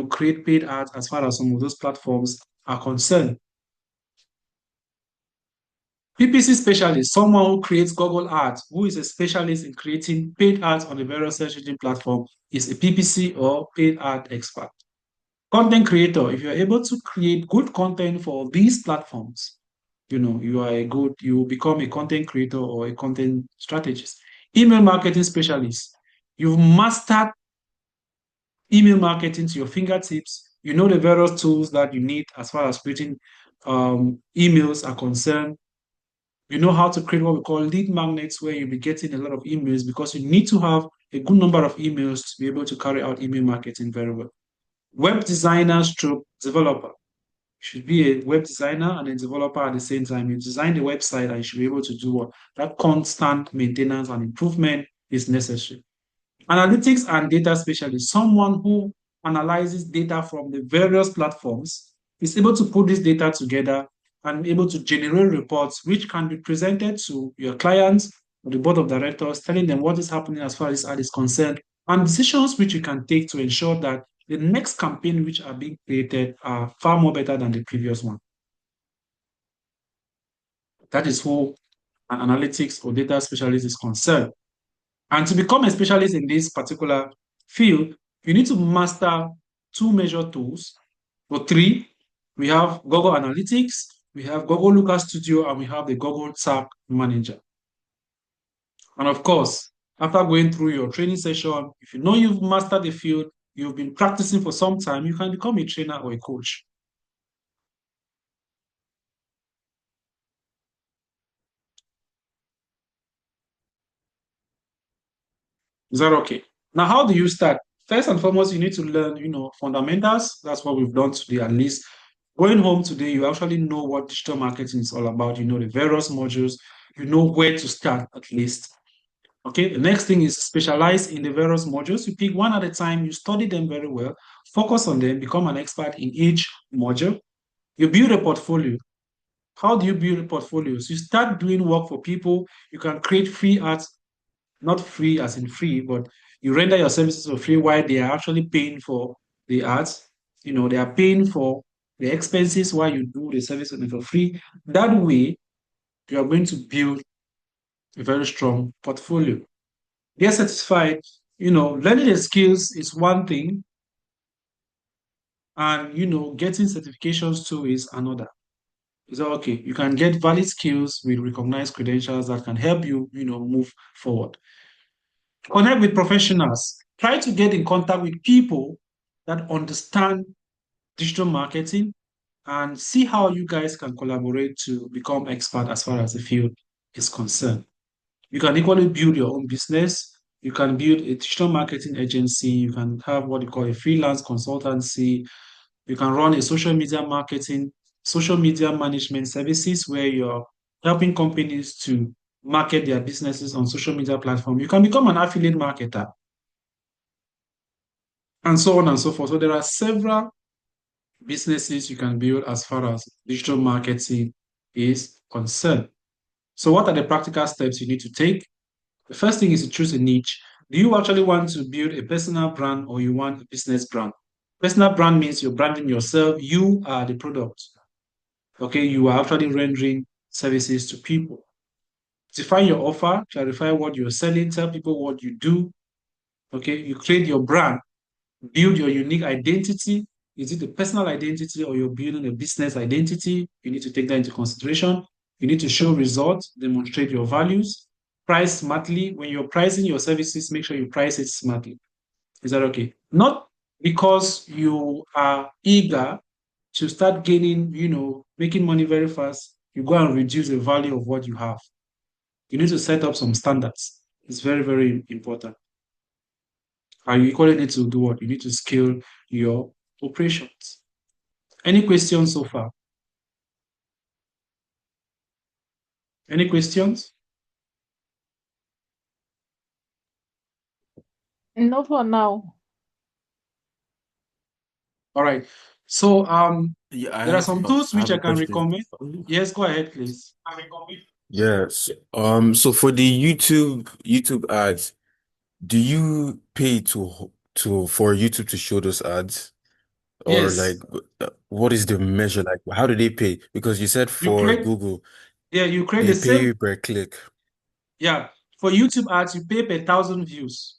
create paid ads as far as some of those platforms are concerned. PPC specialist, someone who creates Google ads, who is a specialist in creating paid ads on the various search engine platform, is a PPC or paid ad expert. Content creator, if you're able to create good content for these platforms, you become a content creator or a content strategist. Email marketing specialist, you've mastered email marketing to your fingertips. You know the various tools that you need as far as creating emails are concerned. You know how to create what we call lead magnets, where you'll be getting a lot of emails because you need to have a good number of emails to be able to carry out email marketing very well. Web designer stroke developer. You should be a web designer and a developer at the same time. You design the website and you should be able to do what? That constant maintenance and improvement is necessary. Analytics and data specialist, someone who analyzes data from the various platforms, is able to put this data together and able to generate reports which can be presented to your clients or the board of directors, telling them what is happening as far as ad is concerned and decisions which you can take to ensure that the next campaign which are being created are far more better than the previous one. That is who an analytics or data specialist is concerned. And to become a specialist in this particular field, you need to master two major tools or three. We have Google Analytics, we have Google Looker Studio, and we have the Google Tag Manager. And of course, after going through your training session, if you know you've mastered the field, you've been practicing for some time, you can become a trainer or a coach. Is that okay? Now, how do you start? First and foremost, you need to learn, fundamentals. That's what we've done today, at least. Going home today, you actually know what digital marketing is all about. You know the various modules. You know where to start, at least. Okay. The next thing is specialize in the various modules. You pick one at a time. You study them very well. Focus on them. Become an expert in each module. You build a portfolio. How do you build a portfolio? So you start doing work for people. You can create free ads, not free as in free, but you render your services for free while they are actually paying for the ads. They are paying for the expenses while you do the service for free. That way, you are going to build a very strong portfolio. Get satisfied. Learning the skills is one thing, and getting certifications too is another. Is that okay? You can get valid skills with recognized credentials that can help you, move forward. Connect with professionals. Try to get in contact with people that understand digital marketing and see how you guys can collaborate to become expert as far as the field is concerned. You can equally build your own business. You can build a digital marketing agency. You can have what you call a freelance consultancy. You can run a social media management services where you're helping companies to market their businesses on social media platform. You can become an affiliate marketer and so on and so forth. So there are several businesses you can build as far as digital marketing is concerned. So what are the practical steps you need to take? The first thing is to choose a niche. Do you actually want to build a personal brand or you want a business brand? Personal brand means you're branding yourself. You are the product. Okay, you are actually rendering services to people. Define your offer, clarify what you're selling, tell people what you do. Okay, you create your brand, build your unique identity. Is it a personal identity or you're building a business identity? You need to take that into consideration. You need to show results, demonstrate your values, price smartly. When you're pricing your services, make sure you price it smartly. Is that okay? Not because you are eager to start gaining, making money very fast, you go and reduce the value of what you have. You need to set up some standards. It's very, very important. And you equally need to do what? You need to scale your operations. Any questions so far? Any questions? Not for now. All right. So Yeah, There are some tools I which have I a can question. recommend. Yes, go ahead, please. Yes. So for the YouTube ads, do you pay to for YouTube to show those ads? Or like Yes, what is the measure like? How do they pay? Because you said you for create, Google, yeah, you create they the same, pay per click. yeah. For YouTube ads, you pay per thousand views.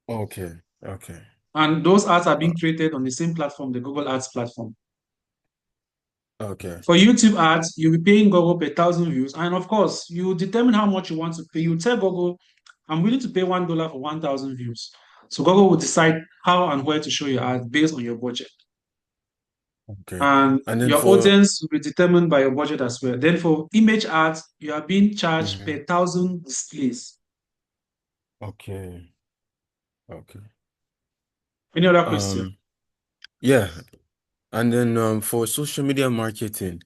Okay. Okay. And those ads are Uh, being created on the same platform, the Google Ads platform. okay. For YouTube ads, you'll be paying Google per thousand views. And of course, you determine how much you want to pay. You tell Google, I'm willing to pay $1 for 1,000 views. So Google will decide how and where to show your ads based on your budget. Okay. And And then your for audience will be determined by your budget as well. Then for image ads, you are being charged Mhm. per thousand displays. Okay. Okay. Any other question? Um yeah. And then for social media marketing.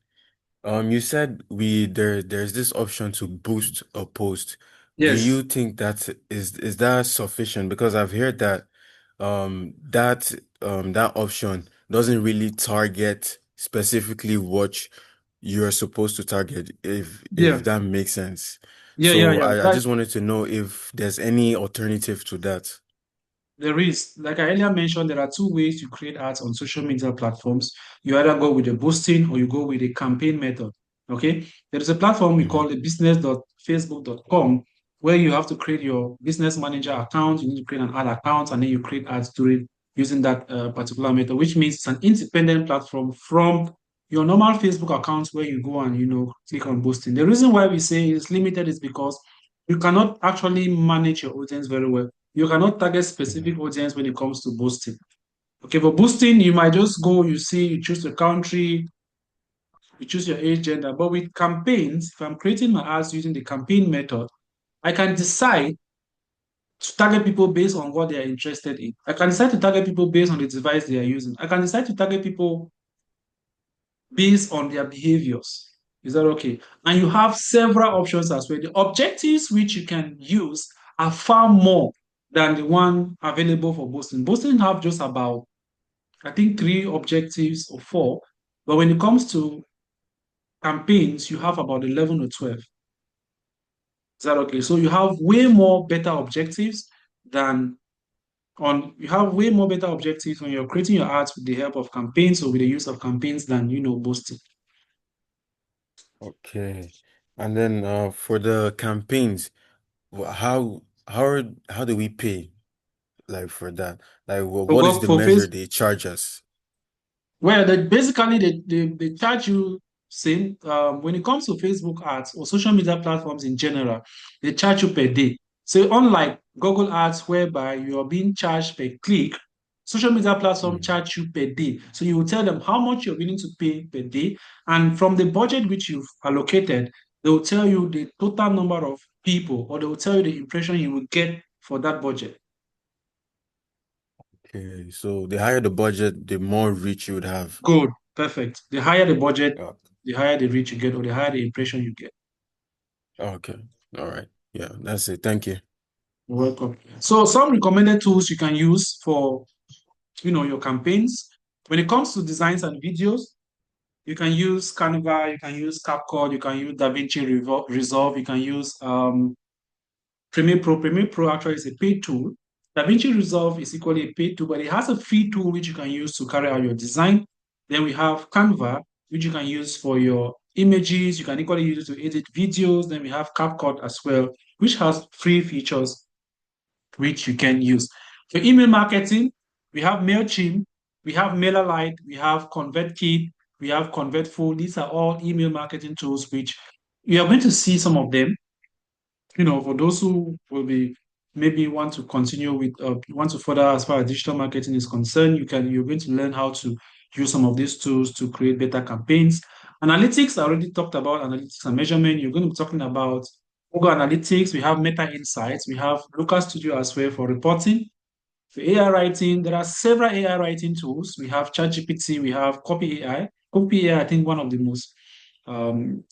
You said there's this option to boost a post. Do you Yes. think is that sufficient? Because I've heard that that option doesn't really target specifically what you're supposed to target, if Yeah. that makes sense. Yeah, yeah, So yeah. I just wanted to know if there's any alternative to that. There is, like I earlier mentioned, there are two ways to create ads on social media platforms. You either go with a boosting or you go with a campaign method. Okay. There is a platform we Hmm. call the business.facebook.com where you have to create your business manager account. You need to create an ad account and then you create ads through it using that particular method, which means it's an independent platform from your normal Facebook account where you go and, click on boosting. The reason why we say it's limited is because you cannot actually manage your audience very well. You cannot target Hmm. specific audience when it comes to boosting. Okay, for boosting, you might just go, you choose the country, you choose your age, gender. But with campaigns, if I'm creating my ads using the campaign method, I can decide to target people based on what they are interested in. I can decide to target people based on the device they are using. I can decide to target people based on their behaviors. Is that okay? And you have several options as well. The objectives which you can use are far more than the one available for boosting. Boosting have just about, I think, three objectives or four. But when it comes to campaigns, you have about 11 or 12. Is that okay? So you have way more better objectives than you have way more better objectives when you're creating your ads with the help of campaigns or with the use of campaigns than boosting. Okay. And then for the campaigns, how do we pay? Like for that? Like For what is Go the for measure Facebook. they charge us? Well, basically they charge you same when it comes to Facebook ads or social media platforms in general, they charge you per day. So unlike Google Ads, whereby you are being charged per click, social media platform Mhm. charge you per day. So you will tell them how much you're willing to pay per day, and from the budget which you've allocated, they will tell you the total number of people, or they will tell you the impression you will get for that budget. Okay, so the higher the budget, the more reach you would have. Good, perfect. The higher the budget, Oh, the higher the reach you get, or the higher the impression you get. okay. All right. Yeah, that's it. Thank you. You're welcome. So some recommended tools you can use for your campaigns. When it comes to designs and videos, you can use Canva, you can use CapCut, you can use DaVinci Resolve, you can use Premiere Pro. Premiere Pro actually is a paid tool. DaVinci Resolve is equally a paid tool, but it has a free tool which you can use to carry out your design. Then we have Canva, which you can use for your images. You can equally use it to edit videos. Then we have CapCut as well, which has free features which you can use. For email marketing, we have MailChimp, we have MailerLite, we have ConvertKit, we have ConvertFull. These are all email marketing tools which you are going to see some of them. For those who will be maybe want to continue with want to further as far as digital marketing is concerned, you're going to learn how to use some of these tools to create better campaigns. Analytics, I already talked about analytics and measurement. You're going to be talking about Google Analytics. We have Meta Insights. We have Looker Studio as well for reporting. For AI writing, there are several AI writing tools. We have ChatGPT, we have Copy AI. Copy AI, um,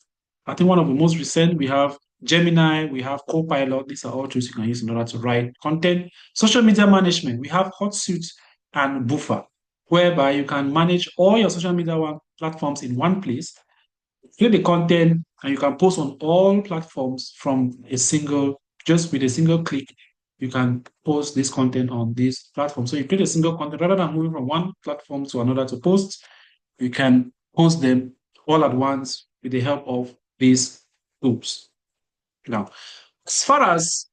I think one of the most recent, we have Gemini, we have Copilot. These are all tools you can use in order to write content. Social media management, we have HotSuite and Buffer. whereby you can manage all your social media platforms in one place, create the content, and you can post on all platforms from just with a single click. You can post this content on this platform. So you create a single content rather than moving from one platform to another to post. You can post them all at once with the help of these tools. Now, as far as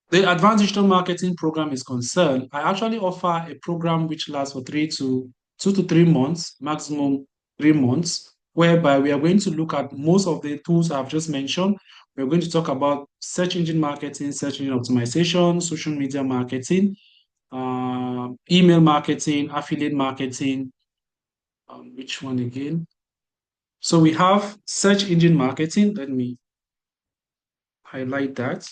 the advanced digital marketing program is concerned, I actually offer a program which lasts for 2 to 3 months, maximum 3 months, whereby we are going to look at most of the tools I've just mentioned. We're going to talk about search engine marketing, search engine optimization, social media marketing, email marketing, affiliate marketing. Which one again? So we have search engine marketing. Let me highlight that.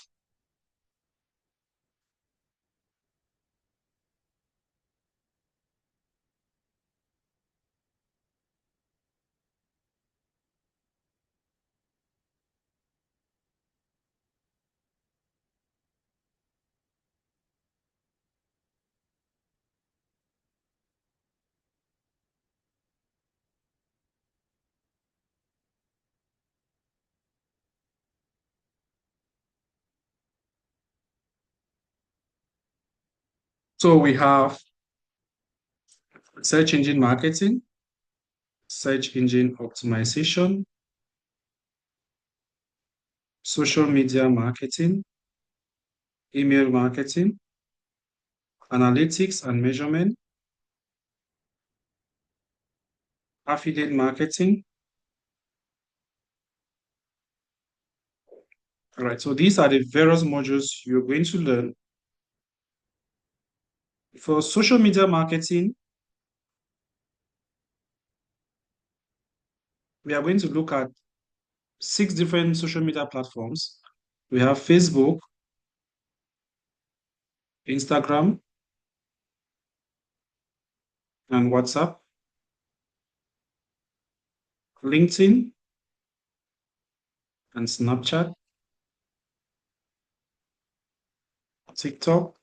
So we have search engine marketing, search engine optimization, social media marketing, email marketing, analytics and measurement, affiliate marketing. All right, so these are the various modules you're going to learn. For social media marketing, we are going to look at 6 different social media platforms. We have Facebook, Instagram, and WhatsApp, LinkedIn, and Snapchat, TikTok,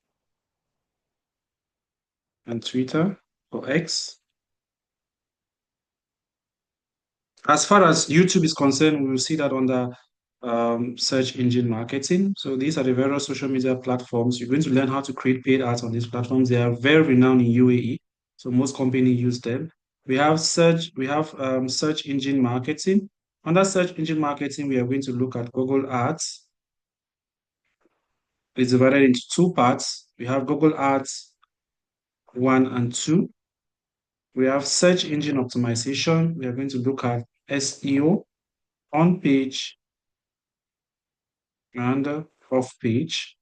and Twitter or X. As far as YouTube is concerned, we will see that under search engine marketing. So these are the various social media platforms. You're going to learn how to create paid ads on these platforms. They are very renowned in UAE, so most companies use them. We have search engine marketing. Under search engine marketing, we are going to look at Google Ads. It's divided into 2 parts. We have Google Ads 1 and 2. We have search engine optimization. We are going to look at SEO, on page and off page.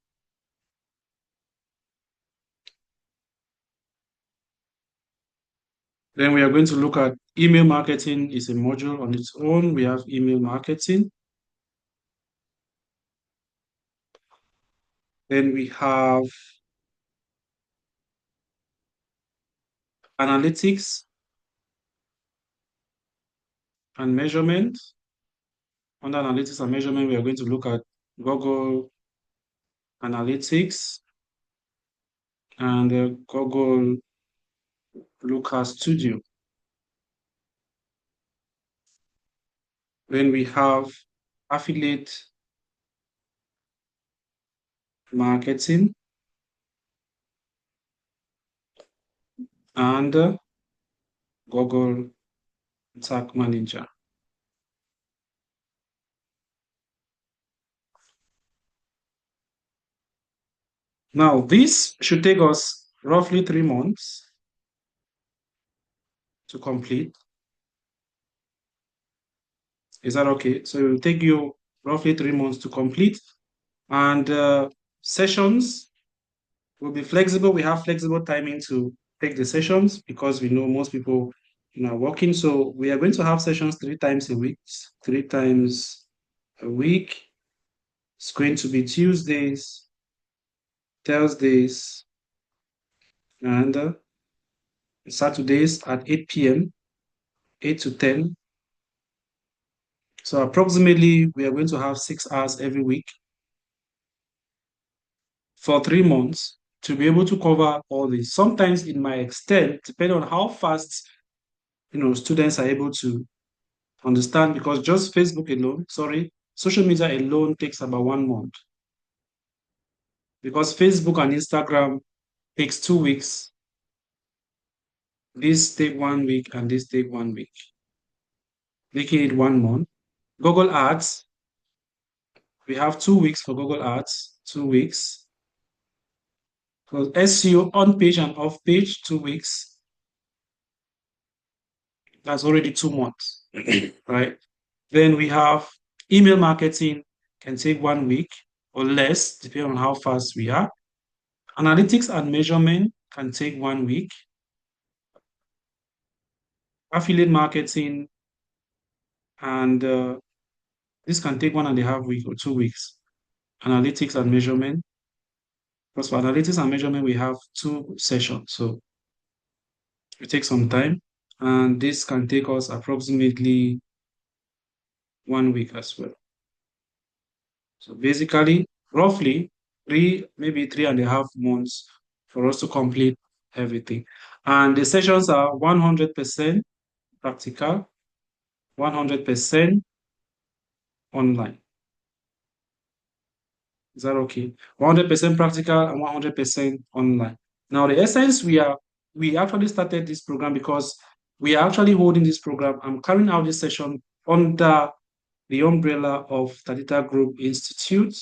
Then we are going to look at email marketing is a module on its own. We have email marketing. Then we have analytics and measurement. Under analytics and measurement, we are going to look at Google Analytics and Google Looker Studio. Then we have affiliate marketing and Google Tag Manager. Now, this should take us roughly 3 months to complete. Is that okay? So it will take you roughly 3 months to complete. And sessions will be flexible. We have flexible timing to take the sessions because we know most people are working. So we are going to have sessions 3 times a week. 3 times a week. It's going to be Tuesdays, Thursdays, and Saturdays at 8 p.m., 8 to 10. So approximately, we are going to have 6 hours every week for 3 months. to be able to cover all this. Sometimes it might extend depending on how fast students are able to understand, because just Facebook alone, sorry, social media alone takes about 1 month, because Facebook and Instagram takes 2 weeks. This take 1 week and this take 1 week, making it 1 month. Google Ads, we have 2 weeks for Google Ads, 2 weeks. For SEO on page and off page, 2 weeks. That's already 2 months, right? Then we have email marketing, can take 1 week or less, depending on how fast we are. Analytics and measurement can take 1 week. Affiliate marketing, and this can take 1.5 weeks or 2 weeks. Analytics and measurement. Because for analytics and measurement, we have 2 sessions. So it takes some time. And this can take us approximately 1 week as well. So basically, roughly maybe 3.5 months for us to complete everything. And the sessions are 100% practical, 100% online. Is that okay? 100% practical and 100% online. Now, the essence we actually started this program because we are actually holding this program. I'm carrying out this session under the umbrella of Tadita Group Institute,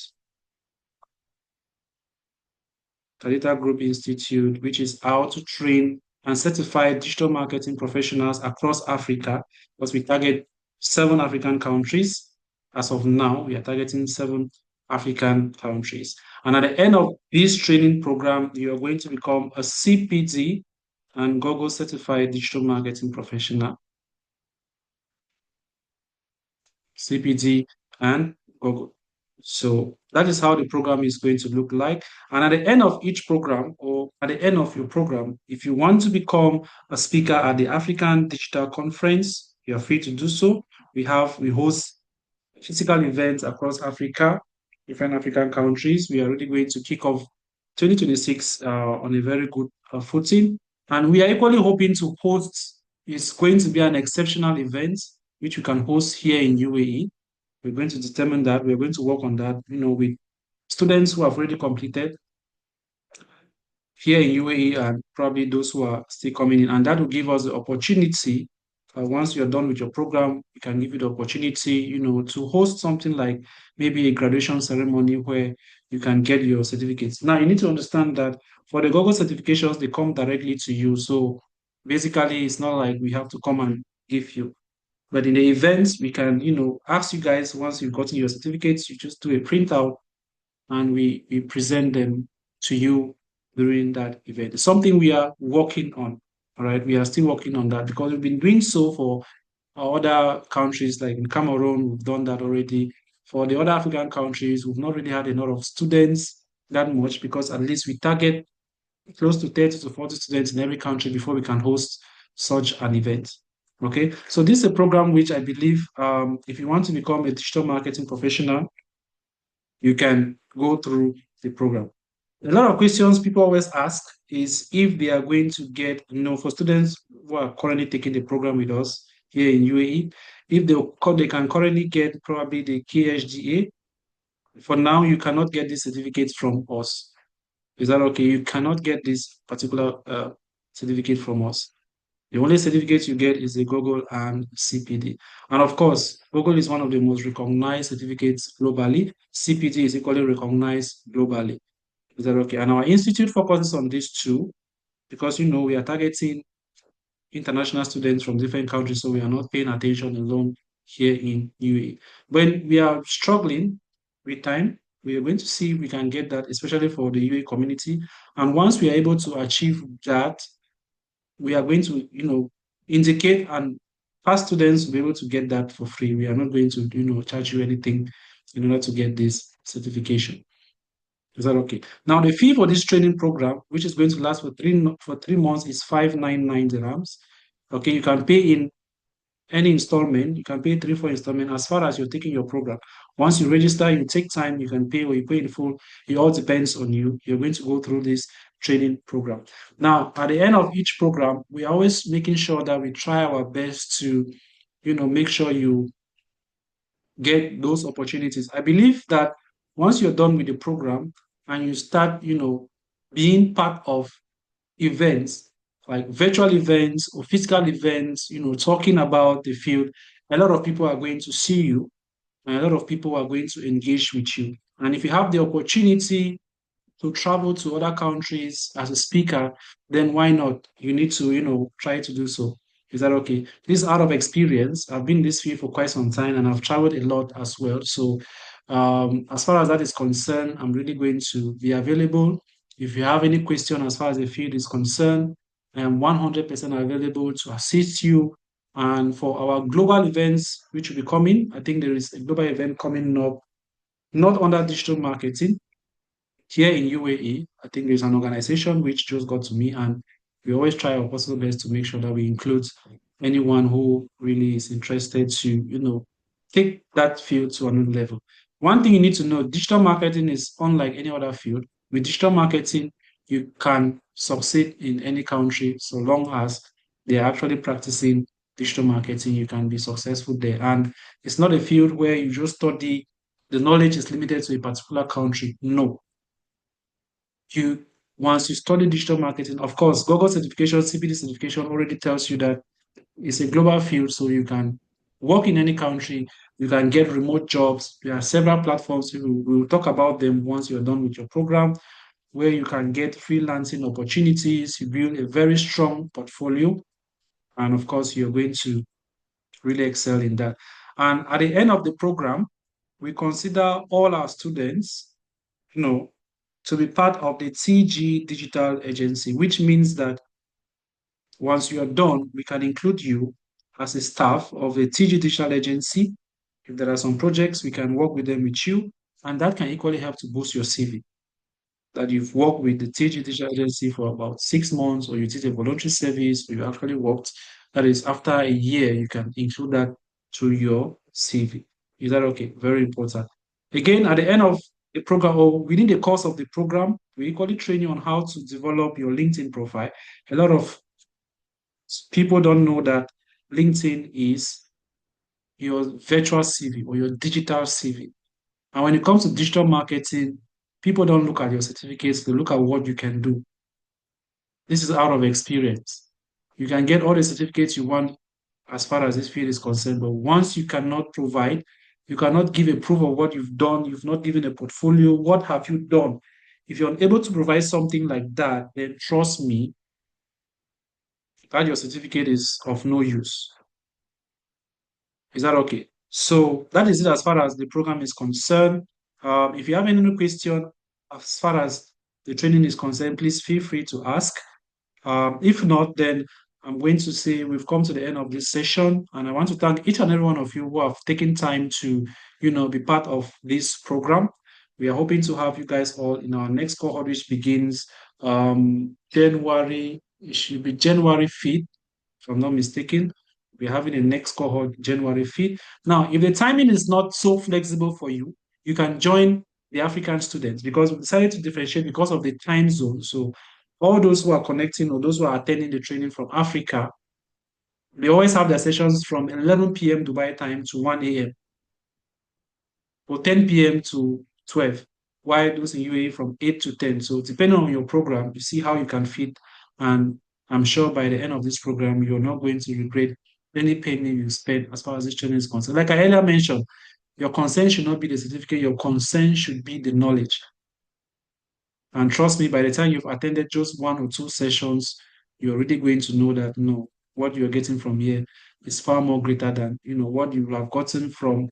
which is out to train and certify digital marketing professionals across Africa, because we target 7 African countries. As of now, we are targeting 7 African countries. And at the end of this training program, you are going to become a CPD and Google certified digital marketing professional. CPD and Google. So that is how the program is going to look like. And at the end of each program, or at the end of your program, if you want to become a speaker at the African Digital Conference, you are free to do so. We host physical events across Africa, different African countries. We are really going to kick off 2026 on a very good footing. And we are equally hoping to host, it's going to be an exceptional event, which we can host here in UAE. We're going to determine that. We're going to work on that, with students who have already completed here in UAE and probably those who are still coming in. And that will give us the opportunity, once you're done with your program, we can give you the opportunity, to host something like maybe a graduation ceremony where you can get your certificates. Now, you need to understand that for the Google certifications, they come directly to you. So basically, it's not like we have to come and give you. But in the events, we can, ask you guys, once you've gotten your certificates, you just do a printout and we present them to you during that event. It's something we are working on. All right. We are still working on that because we've been doing so for other countries, like in Cameroon, we've done that already. For the other African countries, we've not really had a lot of students that much, because at least we target close to 30 to 40 students in every country before we can host such an event. Okay, so this is a program which I believe, if you want to become a digital marketing professional, you can go through the program. A lot of questions people always ask is if they are going to get, for students who are currently taking the program with us here in UAE, if they can currently get probably the KHDA. For now, you cannot get this certificate from us. Is that okay? You cannot get this particular certificate from us. The only certificate you get is the Google and CPD. And of course, Google is one of the most recognized certificates globally. CPD is equally recognized globally. Is that okay? And our institute focuses on these two because, we are targeting international students from different countries, so we are not paying attention alone here in UAE. When we are struggling with time, we are going to see if we can get that, especially for the UAE community. And once we are able to achieve that, we are going to, indicate, and past students will be able to get that for free. We are not going to, charge you anything in order to get this certification. Is that okay? Now, the fee for this training program, which is going to last for 3 months, is 599 dirhams. Okay, you can pay in any installment. You can pay three, four installment as far as you're taking your program. Once you register, you take time, you can pay or you pay in full. It all depends on you. You're going to go through this training program. Now, at the end of each program, we're always making sure that we try our best to, make sure you get those opportunities. I believe that once you're done with the program and you start, being part of events, like virtual events or physical events, talking about the field, a lot of people are going to see you and a lot of people are going to engage with you. And if you have the opportunity to travel to other countries as a speaker, then why not? You need to, try to do so. Is that okay? This is out of experience. I've been in this field for quite some time and I've traveled a lot as well. So, as far as that is concerned, I'm really going to be available. If you have any question as far as the field is concerned, I am 100% available to assist you. And for our global events, which will be coming, I think there is a global event coming up, not under digital marketing, here in UAE. I think there's an organization which just got to me, and we always try our possible best to make sure that we include anyone who really is interested to, take that field to another level. One thing you need to know, digital marketing is unlike any other field. With digital marketing, you can succeed in any country so long as they're actually practicing digital marketing, you can be successful there. And it's not a field where you just study, the knowledge is limited to a particular country. No, you once you study digital marketing, of course, Google certification, CPD certification already tells you that it's a global field, so you can work in any country, you can get remote jobs. There are several platforms. We will talk about them once you're done with your program, where you can get freelancing opportunities, you build a very strong portfolio, and of course, you're going to really excel in that. And at the end of the program, we consider all our students, you know, to be part of the TG Digital Agency, which means that once you are done, we can include you as a staff of the TG Digital Agency. If there are some projects, we can work with them with you, and that can equally help to boost your CV. That you've worked with the TG Digital Agency for about 6 months, or you did a voluntary service, or you actually worked. That is, after a year, you can include that to your CV. Is that okay? Very important. Again, at the end of the program, or within the course of the program, we equally train you on how to develop your LinkedIn profile. A lot of people don't know that LinkedIn is your virtual CV or your digital CV. And when it comes to digital marketing, people don't look at your certificates, they look at what you can do. This is out of experience. You can get all the certificates you want as far as this field is concerned, but once you cannot provide, you cannot give a proof of what you've done, you've not given a portfolio, what have you done? If you're unable to provide something like that, then trust me that your certificate is of no use. Is that okay? So that is it as far as the program is concerned. If you have any question as far as the training is concerned, please feel free to ask. If not, then I'm going to say we've come to the end of this session, and I want to thank each and every one of you who have taken time to, be part of this program. We are hoping to have you guys all in our next cohort, which begins January. It should be January 5th, if I'm not mistaken. We're having a next cohort January 5th. Now, if the timing is not so flexible for you, you can join the African students because we decided to differentiate because of the time zone. So all those who are connecting or those who are attending the training from Africa, they always have their sessions from 11 p.m. Dubai time to 1 a.m. or 10 p.m. to 12, while those in UAE from 8 to 10. So depending on your program, you see how you can fit. And I'm sure by the end of this program, you're not going to regret any penny you spend as far as this training is concerned. Like I earlier mentioned, your consent should not be the certificate, your consent should be the knowledge. And trust me, by the time you've attended just one or two sessions, you're already going to know that no, what you're getting from here is far more greater than what you have gotten from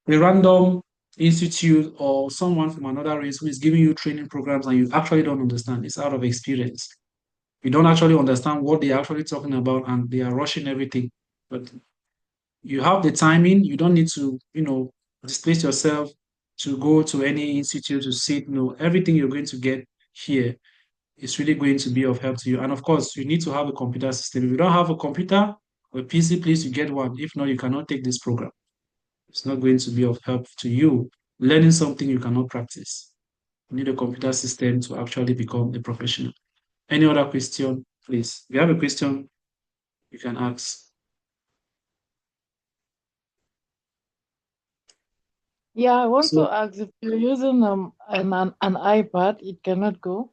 a random institute or someone from another race who is giving you training programs and you actually don't understand. It's out of experience. You don't actually understand what they're actually talking about and they are rushing everything. But you have the timing, you don't need to, displace yourself to go to any institute to sit. No, everything you're going to get here is really going to be of help to you. And of course, you need to have a computer system. If you don't have a computer A PC, please, you get one. If not, you cannot take this program. It's not going to be of help to you learning something you cannot practice. You need a computer system to actually become a professional. Any other question, please? If you have a question, you can ask. Yeah, I want to So ask if you're using an iPad, it cannot go.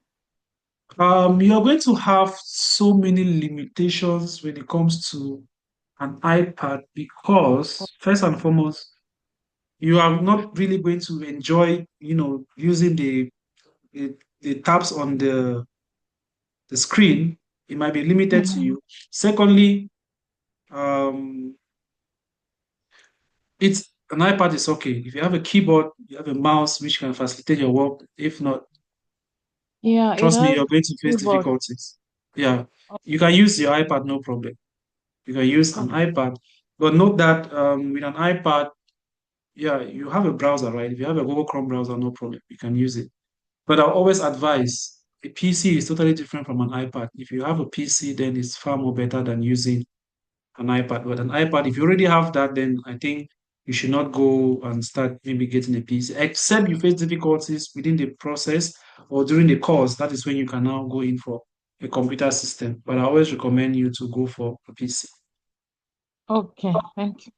you're going to have so many limitations when it comes to an iPad because first and foremost, you are not really going to enjoy, using the, the tabs on the screen. It might be limited to Mhm. you. Secondly, um, it's an iPad is okay. If you have a keyboard, you have a mouse which can facilitate your work. If not, Yeah, it trust me, has you're going to face keyboard. difficulties. Yeah, you can use your iPad, no problem. You can use an Okay. iPad, but note that with an iPad, yeah, you have a browser, right? If you have a Google Chrome browser, no problem. You can use it. But I always advise a PC is totally different from an iPad. If you have a PC, then it's far more better than using an iPad. But an iPad, if you already have that, then I think you should not go and start maybe getting a PC, except you face difficulties within the process or during the course. That is when you can now go in for a computer system. But I always recommend you to go for a PC. Okay, thank you.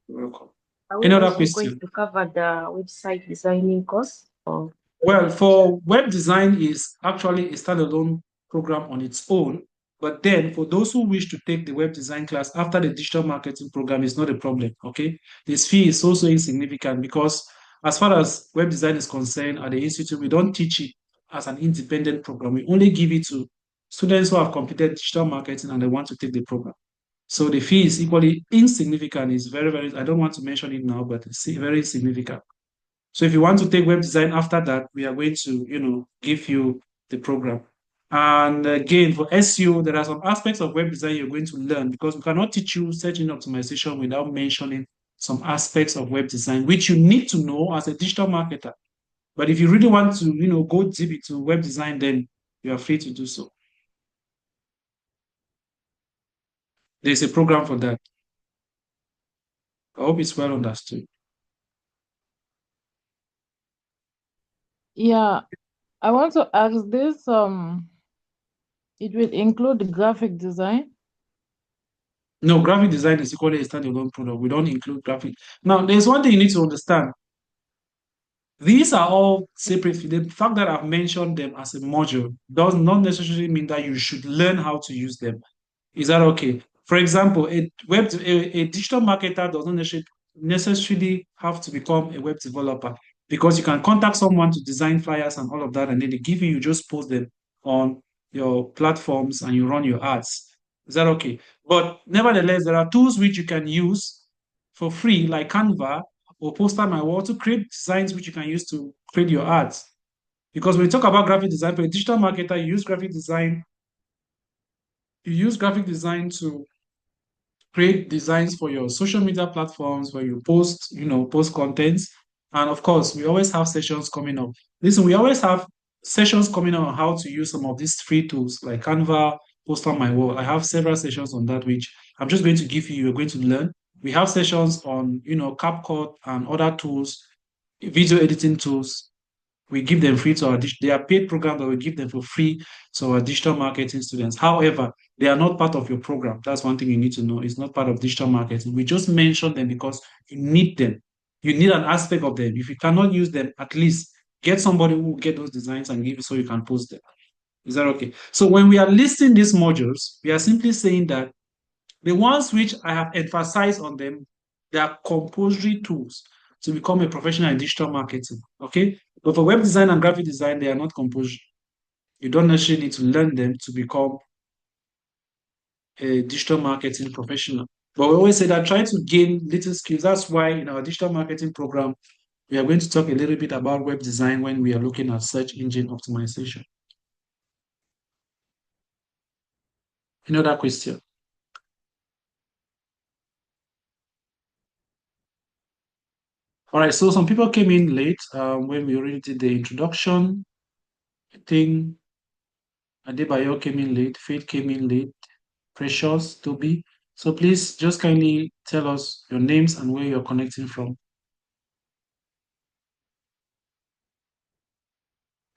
You're welcome. Are we Any other also going question? to cover the website designing course? Or Well, for web design is actually a standalone program on its own. But then for those who wish to take the web design class after the digital marketing program, it's not a problem. Okay. This fee is also insignificant because as far as web design is concerned at the institute, we don't teach it as an independent program. We only give it to students who have completed digital marketing and they want to take the program. So the fee is equally insignificant. It's very, very, I don't want to mention it now, but it's very significant. So if you want to take web design after that, we are going to, give you the program. And again, for SEO, there are some aspects of web design you're going to learn because we cannot teach you search engine optimization without mentioning some aspects of web design, which you need to know as a digital marketer. But if you really want to, go deep into web design, then you are free to do so. There's a program for that. I hope it's well understood. Yeah, I want to ask this. It will include graphic design. No, graphic design is equally a standalone product. We don't include graphic. Now, there's one thing you need to understand. These are all separate. The fact that I've mentioned them as a module does not necessarily mean that you should learn how to use them. Is that okay? For example, a digital marketer doesn't necessarily have to become a web developer because you can contact someone to design flyers and all of that, and then they give you just post them on your platforms and you run your ads. Is that okay? But nevertheless, there are tools which you can use for free, like Canva or Poster My Wall, to create designs which you can use to create your ads. Because when you talk about graphic design for a digital marketer, you use graphic design to create designs for your social media platforms where you post, post contents. And of course, we always have sessions coming up. Listen, we always have sessions coming up on how to use some of these free tools like Canva, Post on My Wall. I have several sessions on that, which I'm just going to give you. You're going to learn. We have sessions on, CapCut and other tools, video editing tools. We give them free to they are paid programs, but we give them for free to our digital marketing students. However, they are not part of your program. That's one thing you need to know. It's not part of digital marketing. We just mention them because you need them. You need an aspect of them. If you cannot use them, at least get somebody who will get those designs and give you so you can post them. Is that okay? So when we are listing these modules, we are simply saying that the ones which I have emphasized on them, they are compulsory tools to become a professional in digital marketing. Okay. But for web design and graphic design, they are not compulsory. You don't necessarily need to learn them to become a digital marketing professional. But we always say that try to gain little skills. That's why in our digital marketing program, we are going to talk a little bit about web design when we are looking at search engine optimization. Another question. All right, so some people came in late when we already did the introduction. I think Adebayo came in late, Faith came in late, Precious, Toby. So please just kindly tell us your names and where you're connecting from.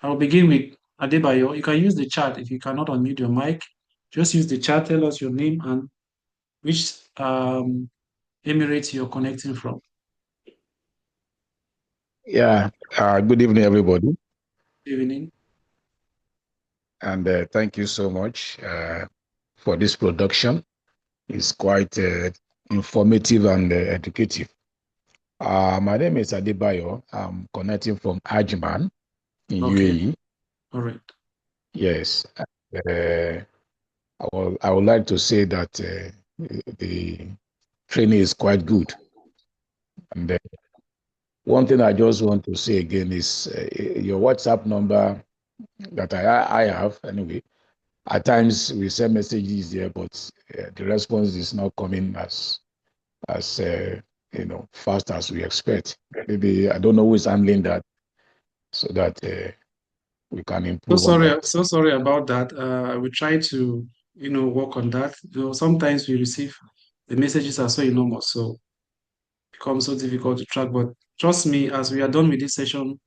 I'll begin with Adebayo. You can use the chat if you cannot unmute your mic. Just use the chat, tell us your name and which Emirates you're connecting from. Yeah, good evening, everybody, Good evening. and thank you so much for this production. It's quite informative and educative. My name is Adebayo. I'm connecting from Ajman in Okay, UAE. all right. Yes, I would like to say that the training is quite good. And one thing I just want to say again is your WhatsApp number that I have anyway. At times we send messages there, but the response is not coming as fast as we expect. Maybe I don't know who is handling that, so that we can So improve on sorry, that. so sorry about that. We try to, work on that. Sometimes we receive the messages are so enormous, so it becomes so difficult to track. But trust me, as we are done with this session,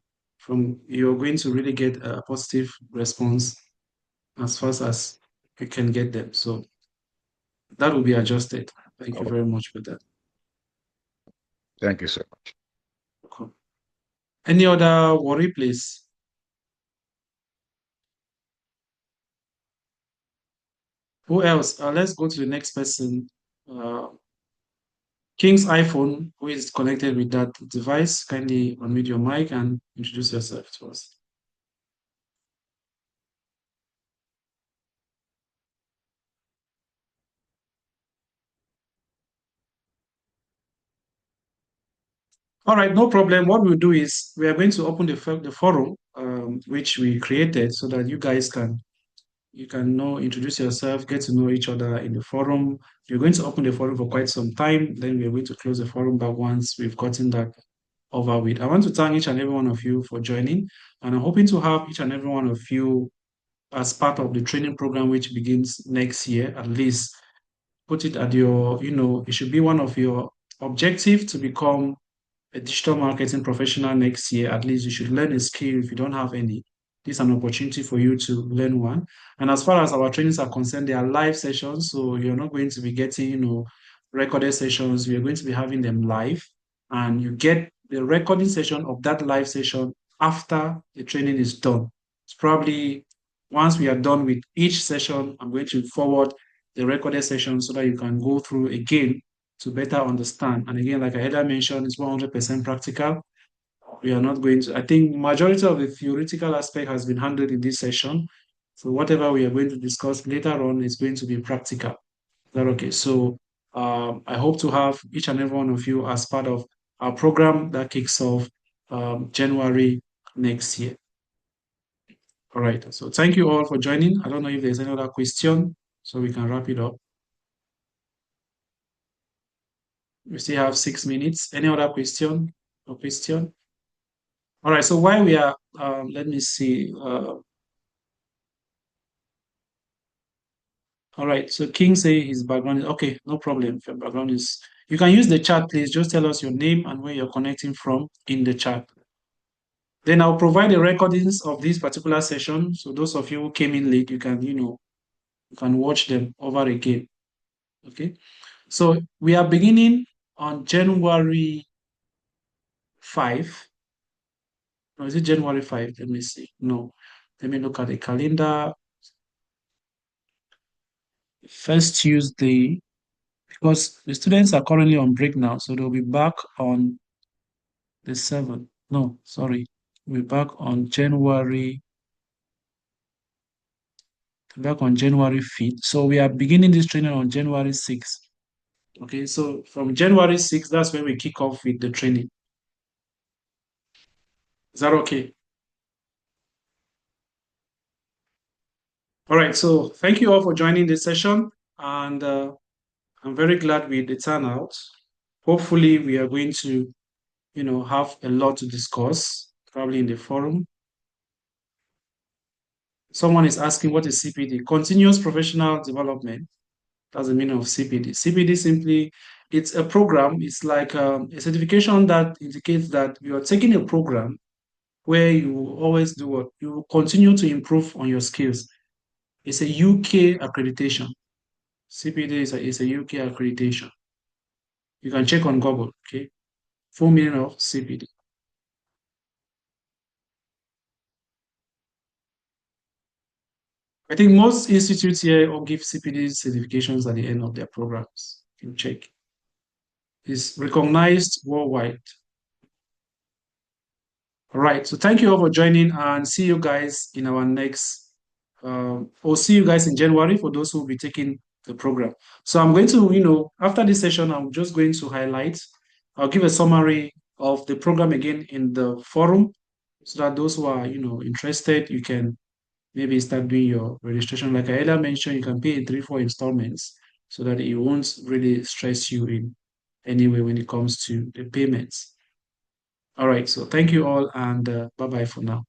you're going to really get a positive response as fast as you can get them. So that will be adjusted. Thank you Oh, very much for that. thank you, sir. Cool. Any other worry, please? Who else? Let's go to the next person. Uh, King's iPhone, who is connected with that device, kindly unmute your mic and introduce yourself to us. All right, no problem. What we'll do is we are going to open the forum, which we created so that you can introduce yourself, get to know each other in the forum. We're going to open the forum for quite some time. Then we're going to close the forum back once we've gotten that over with. I want to thank each and every one of you for joining, and I'm hoping to have each and every one of you as part of the training program which begins next year. At least put it at it should be one of your objective to become a digital marketing professional next year. At least you should learn a skill if you don't have any. This is an opportunity for you to learn one. And as far as our trainings are concerned, they are live sessions, so you're not going to be getting, recorded sessions. We are going to be having them live, and you get the recording session of that live session after the training is done. It's probably once we are done with each session, I'm going to forward the recorded session so that you can go through again to better understand. And again, like I earlier mentioned, it's 100% practical. We are not going to, I think majority of the theoretical aspect has been handled in this session. So whatever we are going to discuss later on is going to be practical. Is that okay? So I hope to have each and every one of you as part of our program that kicks off January next year. All right. So thank you all for joining. I don't know if there's any other question, so we can wrap it up. We still have 6 minutes. Any other question or question? All right. So while we are, let me see. All right. So King say his background is okay. No problem. If your background is, you can use the chat, please. Just tell us your name and where you're connecting from in the chat. Then I'll provide the recordings of this particular session. So those of you who came in late, you can watch them over again. Okay. So we are beginning on January 5. No, is it January 5? Let me see. No. Let me look at the calendar. First Tuesday, because the students are currently on break now, so they'll be back on the 7th. No, sorry. We'll be back on January 5th. So we are beginning this training on January 6th. Okay, so from January 6th, that's when we kick off with the training. Is that okay? All right, so thank you all for joining this session, and I'm very glad with the turnout. Hopefully, we are going to, have a lot to discuss, probably in the forum. Someone is asking what is CPD? Continuous professional development. That's the meaning of CPD. CPD simply, it's a program. It's like a certification that indicates that you are taking a program where you will always do what? You will continue to improve on your skills. It's a UK accreditation. CPD is a UK accreditation. You can check on Google, okay? Full meaning of CPD. I think most institutes here all give CPD certifications at the end of their programs. You can check. It's recognized worldwide. All right. So thank you all for joining and see you guys in our next, or see you guys in January for those who will be taking the program. So I'm going to, after this session, I'm just going to highlight, I'll give a summary of the program again in the forum so that those who are, interested, you can maybe start doing your registration. Like I earlier mentioned, you can pay in 3, 4 installments so that it won't really stress you in any way when it comes to the payments. All right, so thank you all and bye bye for now.